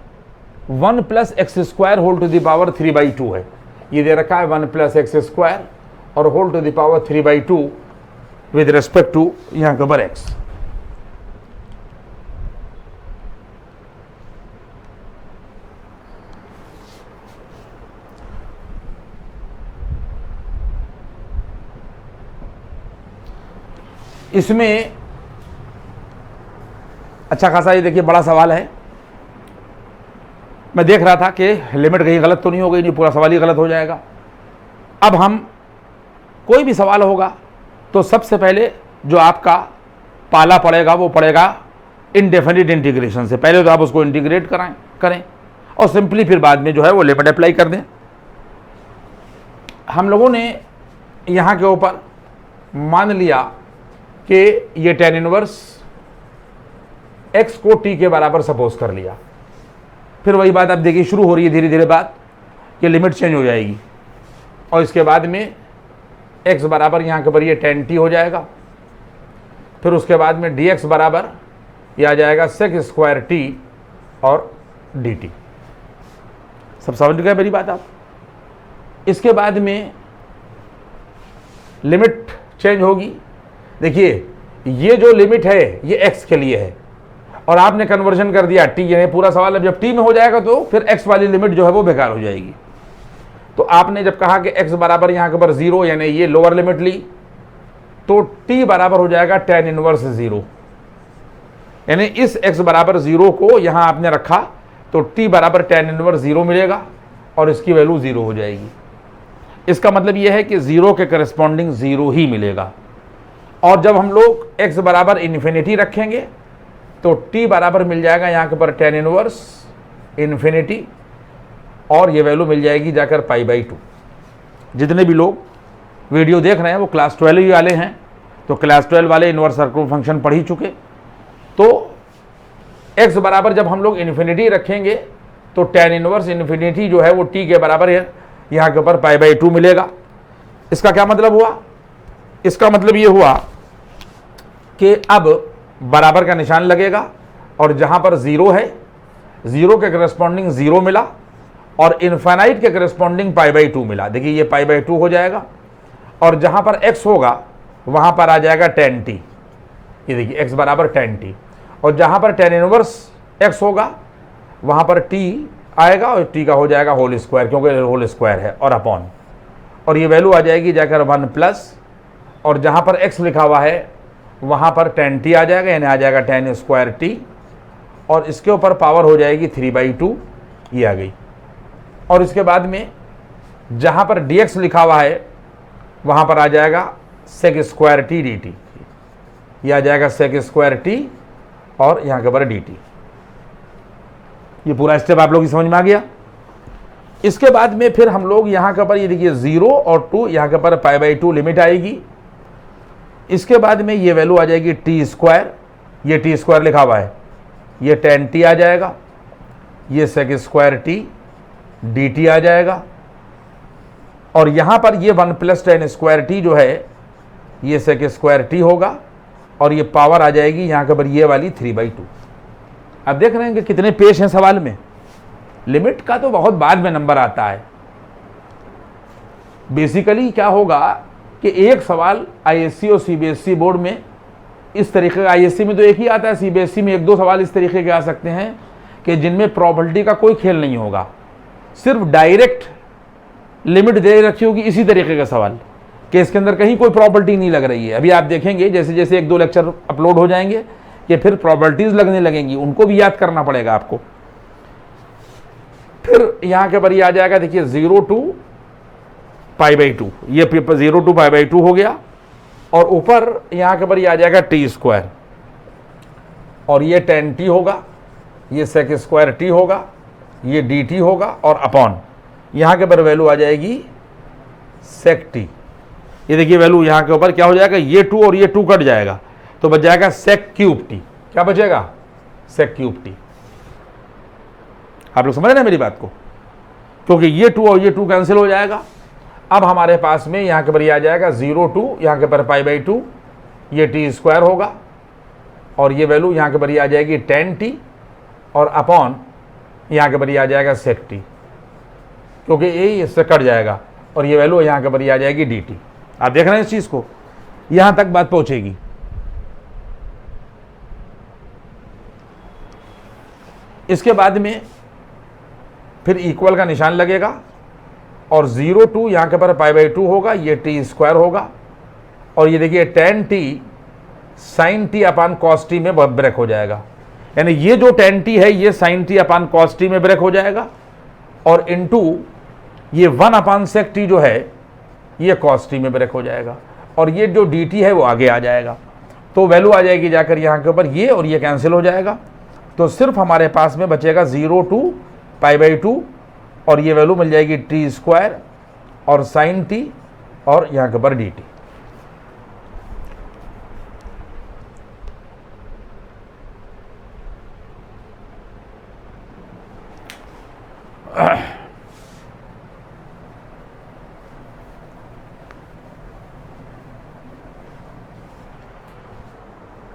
1 + x² whole to the power 3/2 है। ये दे रखा है 1 + x² और whole to the power 3/2 with respect to यहाँ के ऊपर x। इसमें अच्छा खासा, ये देखिए बड़ा सवाल है। मैं देख रहा था कि लिमिट कहीं गलत तो नहीं हो गई, नहीं पूरा सवाल ही गलत हो जाएगा। अब हम कोई भी सवाल होगा तो सबसे पहले जो आपका पाला पड़ेगा वो पड़ेगा इनडेफिनिट इंटीग्रेशन से। पहले तो आप उसको इंटीग्रेट करें और सिंपली फिर बाद में जो है वो लिमिट अप्लाई कर दें। हम लोगों ने यहाँ के ऊपर मान लिया कि ये tan इनवर्स x को t के बराबर सपोज कर लिया। फिर वही बात आप देखिए शुरू हो रही है धीरे धीरे बात कि लिमिट चेंज हो जाएगी, और इसके बाद में x बराबर यहाँ के ऊपर ये tan t हो जाएगा। फिर उसके बाद में dx बराबर ये आ जाएगा sec² t और dt। सब समझ गए मेरी बात आप? इसके बाद में लिमिट चेंज होगी। देखिए ये जो लिमिट है ये x के लिए है, और आपने कन्वर्जन कर दिया t, यानी पूरा सवाल अब जब t में हो जाएगा तो फिर x वाली लिमिट जो है वो बेकार हो जाएगी। तो आपने जब कहा कि x बराबर यहाँ के ऊपर 0, यानी ये लोअर लिमिट ली, तो t बराबर हो जाएगा tan इनवर्स 0, यानी इस x बराबर 0 को यहाँ आपने रखा तो t बराबर tan इनवर्स 0 मिलेगा और इसकी वैल्यू 0 हो जाएगी। इसका मतलब यह है कि 0 के करस्पॉन्डिंग 0 ही मिलेगा। और जब हम लोग x बराबर इन्फिनिटी रखेंगे तो t बराबर मिल जाएगा यहाँ के ऊपर tan इनवर्स इन्फिनिटी, और ये वैल्यू मिल जाएगी जाकर π/2। जितने भी लोग वीडियो देख रहे हैं वो क्लास 12 वाले हैं, तो क्लास 12 वाले इनवर्स सर्कल फंक्शन पढ़ ही चुके। तो x बराबर जब हम लोग इन्फिनिटी रखेंगे तो tan इनवर्स इन्फिनिटी जो है वो t के बराबर है, यहाँ के ऊपर π/2 मिलेगा। इसका क्या मतलब हुआ? इसका मतलब ये हुआ कि अब बराबर का निशान लगेगा, और जहाँ पर 0 है 0 के करस्पॉन्डिंग 0 मिला, और इनफाइनाइट के करस्पॉन्डिंग π/2 मिला। देखिए ये π/2 हो जाएगा, और जहाँ पर x होगा वहाँ पर आ जाएगा tan t। ये देखिए x बराबर tan t, और जहाँ पर tan इनवर्स x होगा वहाँ पर t आएगा, और t का हो जाएगा होल स्क्वायर, क्योंकि होल स्क्वायर है, और अपॉन और ये वैल्यू आ जाएगी जाकर 1 प्लस, और जहाँ पर x लिखा हुआ है वहाँ पर tan t आ जाएगा, यानी आ जाएगा tan स्क्वायर t, और इसके ऊपर पावर हो जाएगी 3/2, ये आ गई। और इसके बाद में जहाँ पर dx लिखा हुआ है वहाँ पर आ जाएगा sec स्क्वायर t dt, ये आ जाएगा sec स्क्वायर t और यहाँ के ऊपर dt। ये पूरा स्टेप आप लोग की समझ में आ गया। इसके बाद में फिर हम लोग यहाँ के ऊपर ये देखिए 0 और 2, यहाँ के ऊपर π/2 लिमिट आएगी। इसके बाद में ये वैल्यू आ जाएगी टी स्क्वायर, ये टी स्क्वायर लिखा हुआ है, ये tan t आ जाएगा, ये sec स्क्वायर t dt आ जाएगा, और यहाँ पर ये 1 प्लस tan स्क्वायर t जो है ये sec स्क्वायर t होगा, और ये पावर आ जाएगी यहाँ के ऊपर ये वाली 3/2। अब देख रहे हैं कि कितने पेश हैं सवाल में। लिमिट का तो बहुत बाद में नंबर आता है। बेसिकली क्या होगा कि एक सवाल आईएससी और सीबीएसई बोर्ड में इस तरीके का, आईएससी में तो एक ही आता है, सीबीएसई में 1-2 सवाल इस तरीके के आ सकते हैं कि जिनमें प्रोबेबिलिटी का कोई खेल नहीं होगा, सिर्फ डायरेक्ट लिमिट दे रखी होगी इसी तरीके का सवाल कि इसके अंदर कहीं कोई प्रॉपर्टी नहीं लग रही है। अभी आप देखेंगे जैसे जैसे 1-2 लेक्चर अपलोड हो जाएंगे कि फिर प्रॉपर्टीज लगने लगेंगी, उनको भी याद करना पड़ेगा आपको। फिर यहाँ के ऊपर ये आ जाएगा, देखिए 0 to π/2, ये 0 to π/2 हो गया, और ऊपर यहाँ के ऊपर ये आ जाएगा टी स्क्वायर, और ये tan t होगा, ये sec स्क्वायर t होगा, ये dt होगा, और अपॉन यहाँ के ऊपर वैल्यू आ जाएगी sec t। ये देखिए वैल्यू यहाँ के ऊपर क्या हो जाएगा, ये 2 और ये 2 कट जाएगा तो बच जाएगा sec क्यूब t। क्या बचेगा? sec cube t। आप लोग समझ रहे हैं मेरी बात को, क्योंकि ये 2 और ये 2 कैंसिल हो जाएगा। अब हमारे पास में यहाँ के ऊपर ये आ जाएगा 0 to यहाँ के ऊपर π/2, ये टी स्क्वायर होगा, और ये वैल्यू यहाँ के ऊपर ये आ जाएगी tan t, और अपॉन यहाँ के ऊपर ये आ जाएगा sec t, क्योंकि ये इससे कट जाएगा, और ये वैल्यू यहाँ के ऊपर ये आ जाएगी dt। आप देख रहे हैं इस चीज़ को, यहाँ तक बात पहुँचेगी। इसके बाद में फिर इक्वल का निशान लगेगा, और 0 to यहाँ के ऊपर π/2 होगा, ये टी स्क्वायर होगा, और ये देखिए tan t sin t अपान cos t में ब्रेक हो जाएगा, यानी ये जो tan t है ये sin t अपान cos t में ब्रेक हो जाएगा, और इनटू ये 1 अपान sec t जो है ये cos t में ब्रेक हो जाएगा, और ये जो dt है वो आगे आ जाएगा। तो वैल्यू आ जाएगी जाकर यहाँ के ऊपर ये, और ये कैंसिल हो जाएगा, तो सिर्फ हमारे पास में बचेगा 0 to π/2, और ये वैल्यू मिल जाएगी टी स्क्वायर और sin t और यहाँ के ऊपर dt।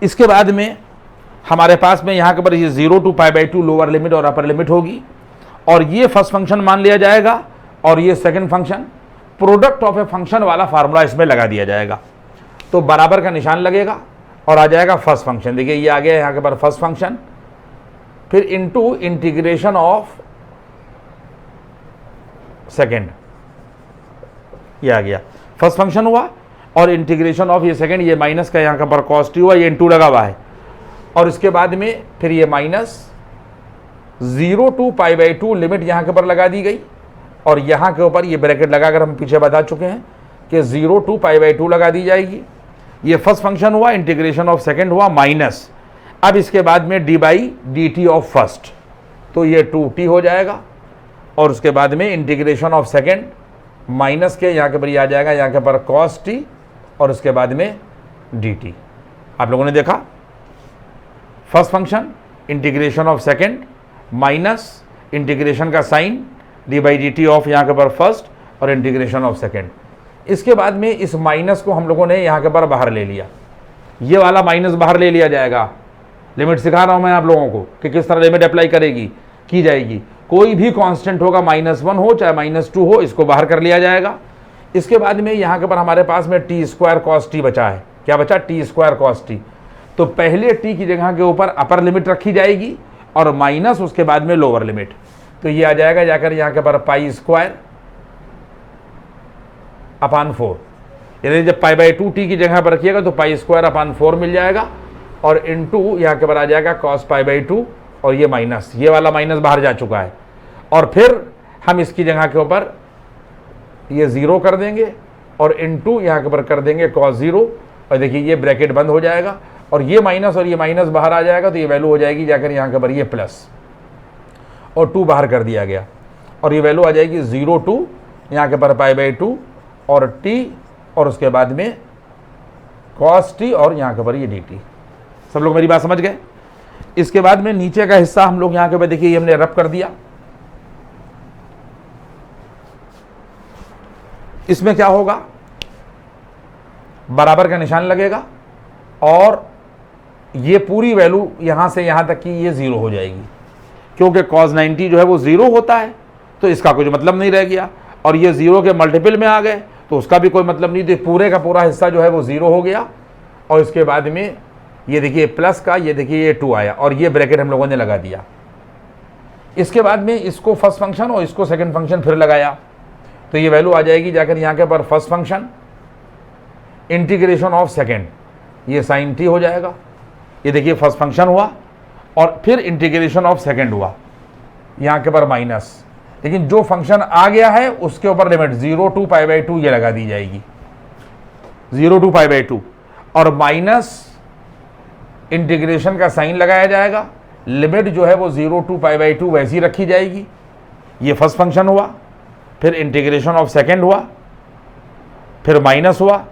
इसके बाद में हमारे पास में यहाँ के ऊपर ये 0 to π/2 लोअर लिमिट और अपर लिमिट होगी, और ये फर्स्ट फंक्शन मान लिया जाएगा, और ये second function, product of a function वाला फार्मूला इसमें लगा दिया जाएगा। तो बराबर का निशान लगेगा और आ जाएगा फर्स्ट फंक्शन। देखिए ये आ गया यहाँ के ऊपर फर्स्ट फंक्शन, फिर इनटू इंटीग्रेशन ऑफ सेकंड, ये आ गया फर्स्ट फंक्शन हुआ, और इंटीग्रेशन ऑफ ये सेकंड, ये माइनस का यहाँ के ऊपर cos t हुआ, ये इनटू लगा हुआ है, और इसके बाद में फिर ये माइनस 0 to π/2 लिमिट यहाँ के ऊपर लगा दी गई, और यहाँ के ऊपर ये ब्रैकेट लगाकर हम पीछे बता चुके हैं कि 0 to π/2 लगा दी जाएगी। ये फर्स्ट फंक्शन हुआ, इंटीग्रेशन ऑफ सेकंड हुआ माइनस, अब इसके बाद में d/dt ऑफ फर्स्ट, तो ये 2t हो जाएगा, और उसके बाद में इंटीग्रेशन ऑफ सेकंड माइनस के यहाँ के ऊपर ये आ जाएगा यहाँ के ऊपर cos t, और उसके बाद में dt। आप लोगों ने देखा first function, integration of second minus integration का साइन d/dt ऑफ यहाँ के ऊपर फर्स्ट और इंटीग्रेशन ऑफ सेकंड। इसके बाद में इस माइनस को हम लोगों ने यहाँ के ऊपर बाहर ले लिया, ये वाला माइनस बाहर ले लिया जाएगा। लिमिट सिखा रहा हूँ मैं आप लोगों को कि किस तरह लिमिट अप्लाई की जाएगी। कोई भी कांस्टेंट होगा, -1 हो चाहे -2 हो, इसको बाहर कर लिया जाएगा। इसके बाद में यहाँ के ऊपर हमारे पास में टी स्क्वायर cos t बचा है। क्या बचा? T square cos t। तो पहले t की जगह के ऊपर अपर लिमिट रखी जाएगी और माइनस उसके बाद में लोअर लिमिट। तो ये आ जाएगा जाकर यहाँ के ऊपर पाई स्क्वायर अपान 4, यानी जब पाई बाई 2 टी की जगह पर रखिएगा तो पाई स्क्वायर अपान 4 मिल जाएगा, और इनटू यहाँ के पर आ जाएगा कॉस पाई बाई 2, और ये माइनस, ये वाला माइनस बाहर जा चुका है, और फिर हम इसकी जगह के ऊपर ये 0 कर देंगे और इनटू यहाँ के ऊपर कर देंगे cos 0, और देखिए ये ब्रैकेट बंद हो जाएगा और ये माइनस बाहर आ जाएगा, तो ये वैल्यू हो जाएगी जाकर यहाँ के ऊपर ये प्लस, और 2 बाहर कर दिया गया, और ये वैल्यू आ जाएगी 0 टू यहाँ के ऊपर पाई बाई 2 और t, और उसके बाद में cos t और यहाँ के ऊपर ये dt। सब लोग मेरी बात समझ गए? इसके बाद में नीचे का हिस्सा हम लोग यहाँ के ऊपर देखिए ये हमने रब कर दिया। इसमें क्या होगा, बराबर का निशान लगेगा और ये पूरी वैल्यू यहाँ से यहाँ तक की ये 0 हो जाएगी, क्योंकि cos 90 जो है वो 0 होता है, तो इसका कुछ मतलब नहीं रह गया, और ये 0 के मल्टीपल में आ गए तो उसका भी कोई मतलब नहीं, तो पूरे का पूरा हिस्सा जो है वो 0 हो गया। और इसके बाद में ये देखिए प्लस का, ये देखिए ये 2 आया, और ये ब्रैकेट हम लोगों ने लगा दिया। इसके बाद में इसको फर्स्ट फंक्शन और इसको सेकंड फंक्शन फिर लगाया, तो ये वैल्यू आ जाएगी जाकर यहाँ के पर first function integration of second, ये साइन टी हो जाएगा। ये देखिए फर्स्ट फंक्शन हुआ और फिर इंटीग्रेशन ऑफ सेकेंड हुआ, यहाँ के पर माइनस, लेकिन जो फंक्शन आ गया है उसके ऊपर लिमिट 0 टू पाई बाई 2 ये लगा दी जाएगी, 0 टू पाई बाई 2, और माइनस इंटीग्रेशन का साइन लगाया जाएगा, लिमिट जो है वो 0 टू पाई बाई 2 वैसी रखी जाएगी। ये फर्स्ट फंक्शन हुआ, फिर इंटीग्रेशन ऑफ सेकेंड हुआ, फिर माइनस हुआ,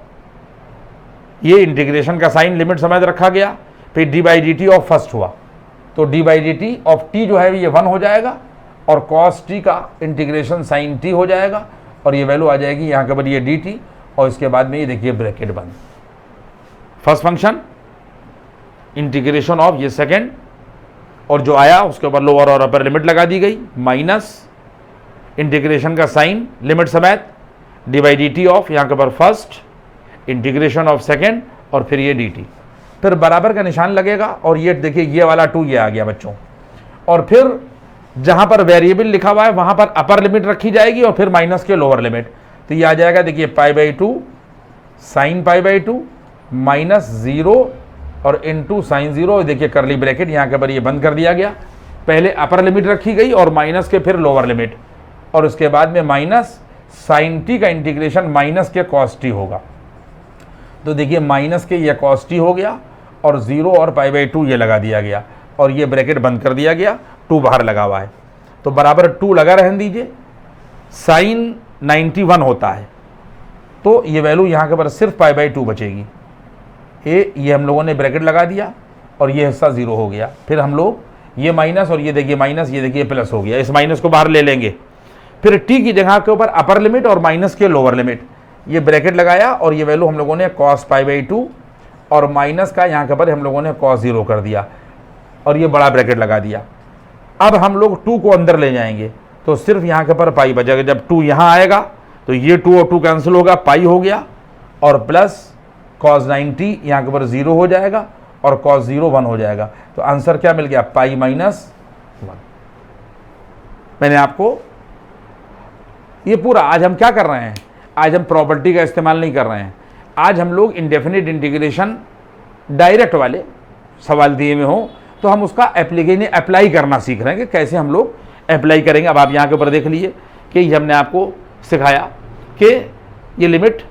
ये इंटीग्रेशन का साइन लिमिट समेत रखा गया, फिर D by D T of first हुआ, तो D by D T of T जो है ये 1 हो जाएगा, और cos टी का इंटीग्रेशन साइन टी हो जाएगा, और ये वैल्यू आ जाएगी यहाँ के ऊपर ये डी टी, और इसके बाद में ये देखिए ब्रैकेट बंद, फर्स्ट फंक्शन इंटीग्रेशन ऑफ ये सेकेंड, और जो आया उसके ऊपर लोअर और अपर लिमिट लगा दी गई, माइनस इंटीग्रेशन का साइन लिमिट समेत D by D T of यहाँ के ऊपर फर्स्ट इंटीग्रेशन ऑफ सेकेंड, और फिर ये डी टी, फिर बराबर का निशान लगेगा, और ये देखिए ये वाला 2 ये आ गया बच्चों, और फिर जहाँ पर वेरिएबल लिखा हुआ है वहाँ पर अपर लिमिट रखी जाएगी और फिर माइनस के लोअर लिमिट, तो ये आ जाएगा देखिए pi by 2 sine pi by 2 minus 0 और इनटू साइन 0, देखिए करली ब्रैकेट यहाँ के ऊपर ये बंद कर दिया गया, पहले अपर लिमिट रखी गई और माइनस के फिर लोअर लिमिट, और उसके बाद में माइनस साइन टी का इंटीग्रेशन माइनस के cos टी होगा, तो देखिए माइनस के ये cos टी हो गया, और 0 और पाई बाई 2 ये लगा दिया गया, और ये ब्रैकेट बंद कर दिया गया, 2 बाहर लगा हुआ है, तो बराबर 2 लगा रहने दीजिए। साइन 91 होता है, तो ये वैल्यू यहाँ के ऊपर सिर्फ पाई बाई 2 बचेगी, ये हम लोगों ने ब्रैकेट लगा दिया और ये हिस्सा 0 हो गया, फिर हम लोग ये माइनस और ये देखिए माइनस, ये देखिए प्लस हो गया, इस माइनस को बाहर ले लेंगे, फिर टी की जगह के ऊपर अपर लिमिट और माइनस के लोअर लिमिट, ये ब्रैकेट लगाया, और ये वैल्यू हम लोगों ने cos पाई बाई 2 और माइनस का यहाँ के ऊपर हम लोगों ने cos 0 कर दिया, और ये बड़ा ब्रैकेट लगा दिया। अब हम लोग 2 को अंदर ले जाएंगे, तो सिर्फ यहाँ के ऊपर पाई बचेगा, जब 2 यहाँ आएगा तो ये 2 और 2 कैंसिल होगा, पाई हो गया, और प्लस cos 90 यहाँ के ऊपर 0 हो जाएगा, और cos 0 1 हो जाएगा, तो आंसर क्या मिल गया, पाई माइनस 1। मैंने आपको ये पूरा, आज हम क्या कर रहे हैं, आज हम प्रॉपर्टी का इस्तेमाल नहीं कर रहे हैं, आज हम लोग इंडेफिनिट इंटीग्रेशन डायरेक्ट वाले सवाल दिए हुए हों तो हम उसका एप्लीकेशन अप्लाई करना सीख रहे हैं कि कैसे हम लोग अप्लाई करेंगे। अब आप यहाँ के ऊपर देख लीजिए कि हमने आपको सिखाया कि ये लिमिट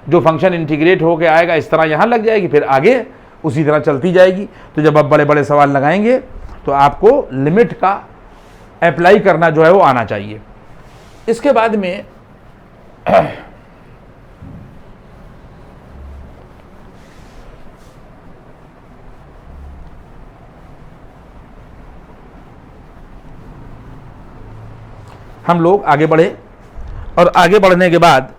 जो फंक्शन इंटीग्रेट होकर आएगा इस तरह यहाँ लग जाएगी, फिर आगे उसी तरह चलती जाएगी। तो जब आप बड़े बड़े सवाल लगाएंगे तो आपको लिमिट का अप्लाई करना जो है वो आना चाहिए। इसके बाद में हम लोग आगे बढ़े, और आगे बढ़ने के बाद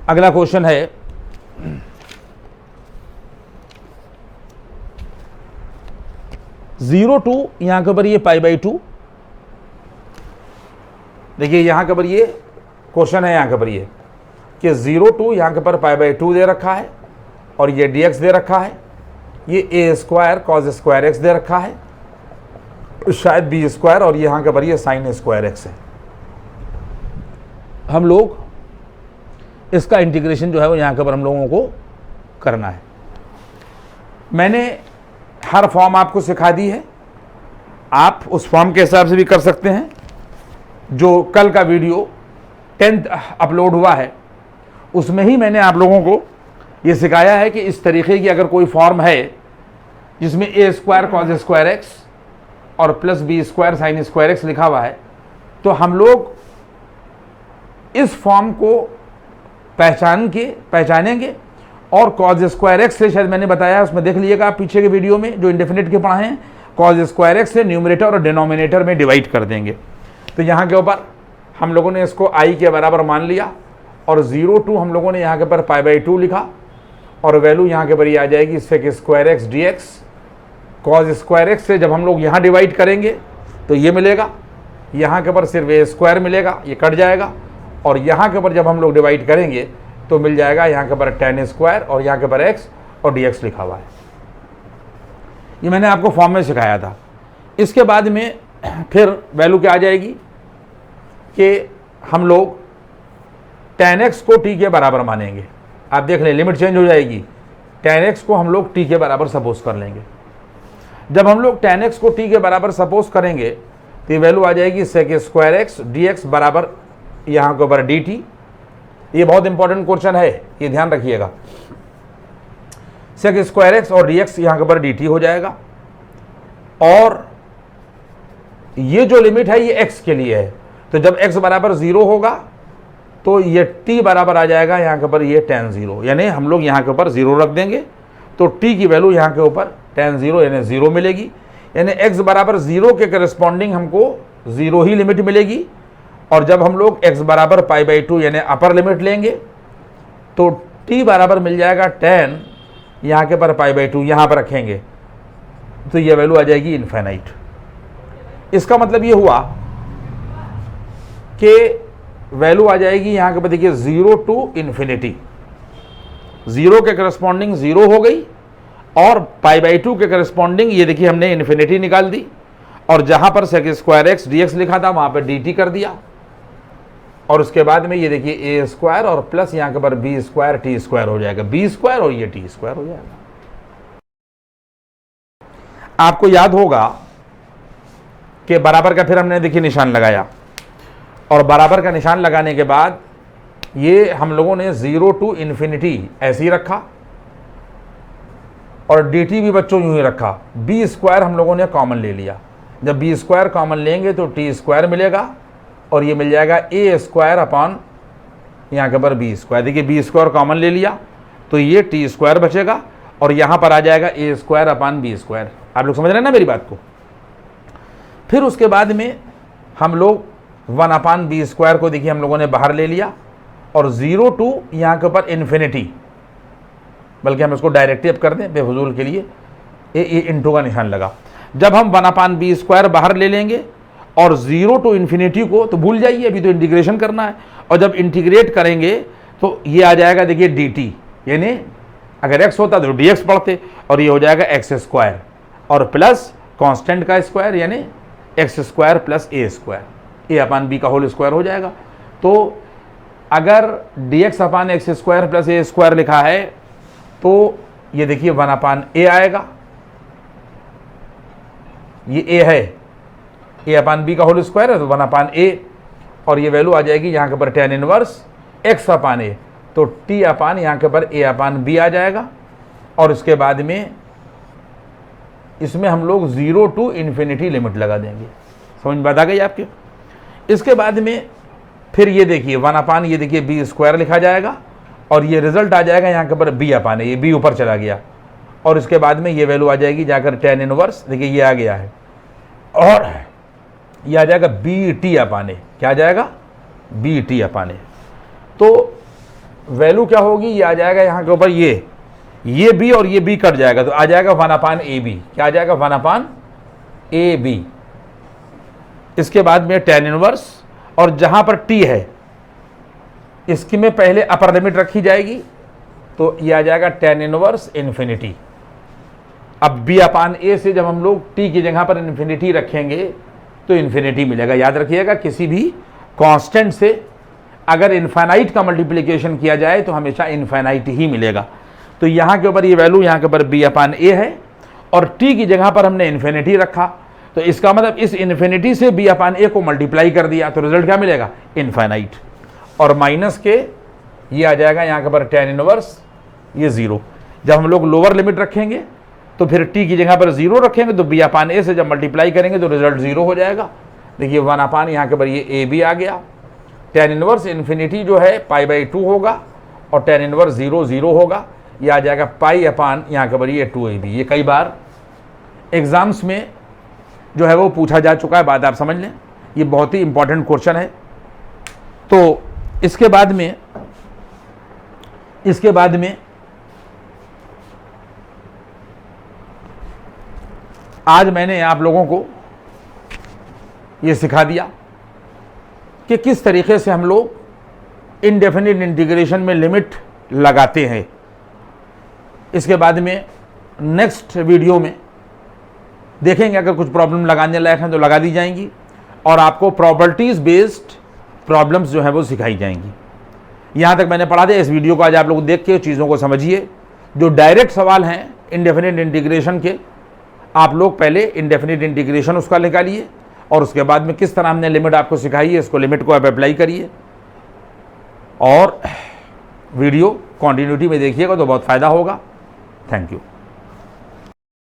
अगला क्वेश्चन है जीरो टू यहां के ऊपर ये पाई बाई 2, देखिए यहां के ऊपर ये क्वेश्चन है, यहां के ऊपर ये कि 0 टू यहां के ऊपर पाई बाई 2 दे रखा है, और ये dx दे रखा है, ये a square cos square x दे रखा है, शायद बी स्क्वायर और यहाँ के पर ये साइन स्क्वायर एक्स है। हम लोग इसका इंटीग्रेशन जो है वो यहाँ के पर हम लोगों को करना है। मैंने हर फॉर्म आपको सिखा दी है, आप उस फॉर्म के हिसाब से भी कर सकते हैं। जो कल का वीडियो 10th अपलोड हुआ है उसमें ही मैंने आप लोगों को ये सिखाया है कि इस तरीके की अगर कोई फॉर्म है जिसमें a square cos square x और plus b square sine square x लिखा हुआ है, तो हम लोग इस फॉर्म को पहचानेंगे और कॉस स्क्वायर एक्स से, शायद मैंने बताया उसमें देख लीजिएगा आप पीछे के वीडियो में जो इंडेफिनिट के पढ़ाए हैं, कॉस स्क्वायर एक्स से न्यूमरेटर और डिनोमिनेटर में डिवाइड कर देंगे। तो यहाँ के ऊपर हम लोगों ने इसको आई के बराबर मान लिया और 0 to हम लोगों ने यहाँ के ऊपर π/2 लिखा और वैल्यू यहाँ के ऊपर ये आ जाएगी sec square x d x. Cos square x से जब हम लोग यहाँ डिवाइड करेंगे तो ये मिलेगा, यहाँ के ऊपर सिर्फ ए स्क्वायर मिलेगा, ये कट जाएगा और यहाँ के ऊपर जब हम लोग डिवाइड करेंगे तो मिल जाएगा यहाँ के ऊपर tan स्क्वायर और यहाँ के ऊपर एक्स और dx लिखा हुआ है। ये मैंने आपको फॉर्म में सिखाया था। इसके बाद में फिर वैल्यू क्या आ जाएगी कि हम लोग tan x को t के बराबर मानेंगे। आप देख लें लिमिट चेंज हो जाएगी, tan x को हम लोग t के बराबर सपोज कर लेंगे। जब हम लोग tan x को t के बराबर सपोज करेंगे तो ये वैल्यू आ जाएगी सेक स्क्वायर एक्स dx बराबर यहाँ के ऊपर dt। ये बहुत इंपॉर्टेंट क्वेश्चन है, ये ध्यान रखिएगा। सेक स्क्वायर एक्स और dx यहाँ के ऊपर dt हो जाएगा और ये जो लिमिट है ये x के लिए है। तो जब x बराबर 0 होगा तो ये t बराबर आ जाएगा यहाँ के ऊपर ये tan 0, यानी हम लोग यहाँ के ऊपर 0 रख देंगे तो t की वैल्यु यहाँ के ऊपर tan 0 यानी 0 मिलेगी। यानी x बराबर 0 के करस्पॉन्डिंग हमको 0 ही लिमिट मिलेगी और जब हम लोग x बराबर π/2 यानी अपर लिमिट लेंगे तो t बराबर मिल जाएगा tan यहाँ के पर π/2 यहाँ पर रखेंगे तो ये वैल्यू आ जाएगी इनफाइनाइट। इसका मतलब ये हुआ कि वैल्यू आ जाएगी यहाँ के पर देखिए 0 to इन्फिनिटी, 0 के करस्पॉन्डिंग 0 हो गई और π/2 के करस्पॉन्डिंग ये देखिए हमने इन्फिनिटी निकाल दी और जहाँ पर सेक स्क्वायर एक्स dx लिखा था वहाँ पर dt कर दिया और उसके बाद में ये देखिए ए स्क्वायर और प्लस यहाँ के पर बी स्क्वायर टी स्क्वायर हो जाएगा, बी स्क्वायर और ये टी स्क्वायर हो जाएगा। आपको याद होगा कि बराबर का फिर हमने देखिए निशान लगाया और बराबर का निशान लगाने के बाद ये हम लोगों ने 0 to इन्फिनिटी ऐसे ही रखा और dt भी बच्चों यूं ही रखा। बी स्क्वायर हम लोगों ने कॉमन ले लिया, जब बी स्क्वायर कॉमन लेंगे तो टी स्क्वायर मिलेगा और ये मिल जाएगा ए स्क्वायर अपॉन यहाँ के पर बी स्क्वायर। देखिए बी स्क्वायर कॉमन ले लिया तो ये टी स्क्वायर बचेगा और यहाँ पर आ जाएगा ए स्क्वायर अपॉन बी स्क्वायर। आप लोग समझ रहे हैं ना मेरी बात को। फिर उसके बाद में हम लोग 1 अपॉन बी स्क्वायर को देखिए हम लोगों ने बाहर ले लिया और 0 to यहाँ के ऊपर इन्फिनिटी, बल्कि हम इसको डायरेक्टिव कर दें बेफजूल के लिए, ए इंटू का निशान लगा। जब हम 1 अपॉन बी स्क्वायर बाहर ले लेंगे और 0 to इन्फिनिटी को तो भूल जाइए, अभी तो इंटीग्रेशन करना है और जब इंटीग्रेट करेंगे तो ये आ जाएगा देखिए dt, यानी अगर x होता तो dx पढ़ते और ये हो जाएगा एक्स स्क्वायर और प्लस कांस्टेंट का स्क्वायर यानी x square plus a square, a upon b का होल स्क्वायर हो जाएगा। तो अगर dx upon x square plus a square लिखा है तो ये देखिए 1 अपॉन ए आएगा, ये ए है, ए अपॉन बी का होल स्क्वायर है तो 1 अपॉन ए और ये वैल्यू आ जाएगी यहाँ के ऊपर tan इनवर्स x अपॉन ए, तो t अपॉन यहाँ के ऊपर a अपॉन बी आ जाएगा और इसके बाद में इसमें हम लोग 0 to इन्फिनिटी लिमिट लगा देंगे। समझ में बात आ गई आपके। इसके बाद में फिर ये देखिए 1 अपॉन ये देखिए बी स्क्वायर लिखा जाएगा और ये रिजल्ट आ जाएगा यहाँ के ऊपर b अपॉन ए, ये b ऊपर चला गया और इसके बाद में ये वैल्यू आ जाएगी जाकर tan इनवर्स, देखिए ये आ गया है और ये आ जाएगा बी टी अपॉन ए। क्या आ जाएगा? बी टी अपॉन ए। तो वैल्यू क्या होगी? ये आ जाएगा यहाँ के ऊपर ये बी और ये बी कट जाएगा तो आ जाएगा 1 अपॉन ए बी। क्या आ जाएगा? 1 अपॉन ए बी। इसके बाद में tan इनवर्स और जहाँ पर t है इसकी में पहले अपर लिमिट रखी जाएगी तो ये आ जाएगा tan इनवर्स इन्फिनिटी। अब b/a से जब हम लोग t की जगह पर इन्फिनिटी रखेंगे तो इन्फिनिटी मिलेगा। याद रखिएगा, किसी भी कांस्टेंट से अगर इनफाइनाइट का मल्टीप्लिकेशन किया जाए तो हमेशा इनफाइनाइट ही मिलेगा। तो यहाँ के ऊपर ये वैल्यू यहाँ के ऊपर b/a है और t की जगह पर हमने इन्फिनिटी रखा, तो इसका मतलब इस इन्फिनिटी से b/a को मल्टीप्लाई कर दिया तो रिजल्ट क्या मिलेगा, इनफाइनाइट। और माइनस के ये आ जाएगा यहाँ के ऊपर tan इनवर्स ये 0। जब हम लोग लोअर लिमिट रखेंगे तो फिर t की जगह पर 0 रखेंगे तो b/a से जब मल्टीप्लाई करेंगे तो रिजल्ट 0 हो जाएगा। देखिए 1/, यहाँ के ऊपर ये a भी आ गया। tan इनवर्स इन्फिनिटी जो है π/2 होगा और tan इनवर्स 0 0 होगा, ये आ जाएगा π/, यहाँ के ऊपर ये 2ab। ये कई बार एग्जाम्स में जो है वो पूछा जा चुका है, बात आप समझ लें, ये बहुत ही इंपॉर्टेंट क्वेश्चन है। तो इसके बाद में आज मैंने आप लोगों को ये सिखा दिया कि किस तरीके से हम लोग इनडेफिनिट इंटीग्रेशन में लिमिट लगाते हैं। इसके बाद में नेक्स्ट वीडियो में देखेंगे, अगर कुछ प्रॉब्लम लगाने लायक हैं तो लगा दी जाएंगी और आपको प्रॉपर्टीज बेस्ड प्रॉब्लम्स जो है वो सिखाई जाएंगी। यहाँ तक मैंने पढ़ा दिया। इस वीडियो को आज आप लोग देख के चीज़ों को समझिए। जो डायरेक्ट सवाल हैं इनडेफिनिट इंटीग्रेशन के, आप लोग पहले इनडेफिनिट इंटीग्रेशन उसका निकालिए और उसके बाद में किस तरह हमने लिमिट आपको सिखाई है, इसको लिमिट को आप अप्लाई करिए और वीडियो कंटिन्यूटी में देखिएगा तो बहुत फ़ायदा होगा। Thank you.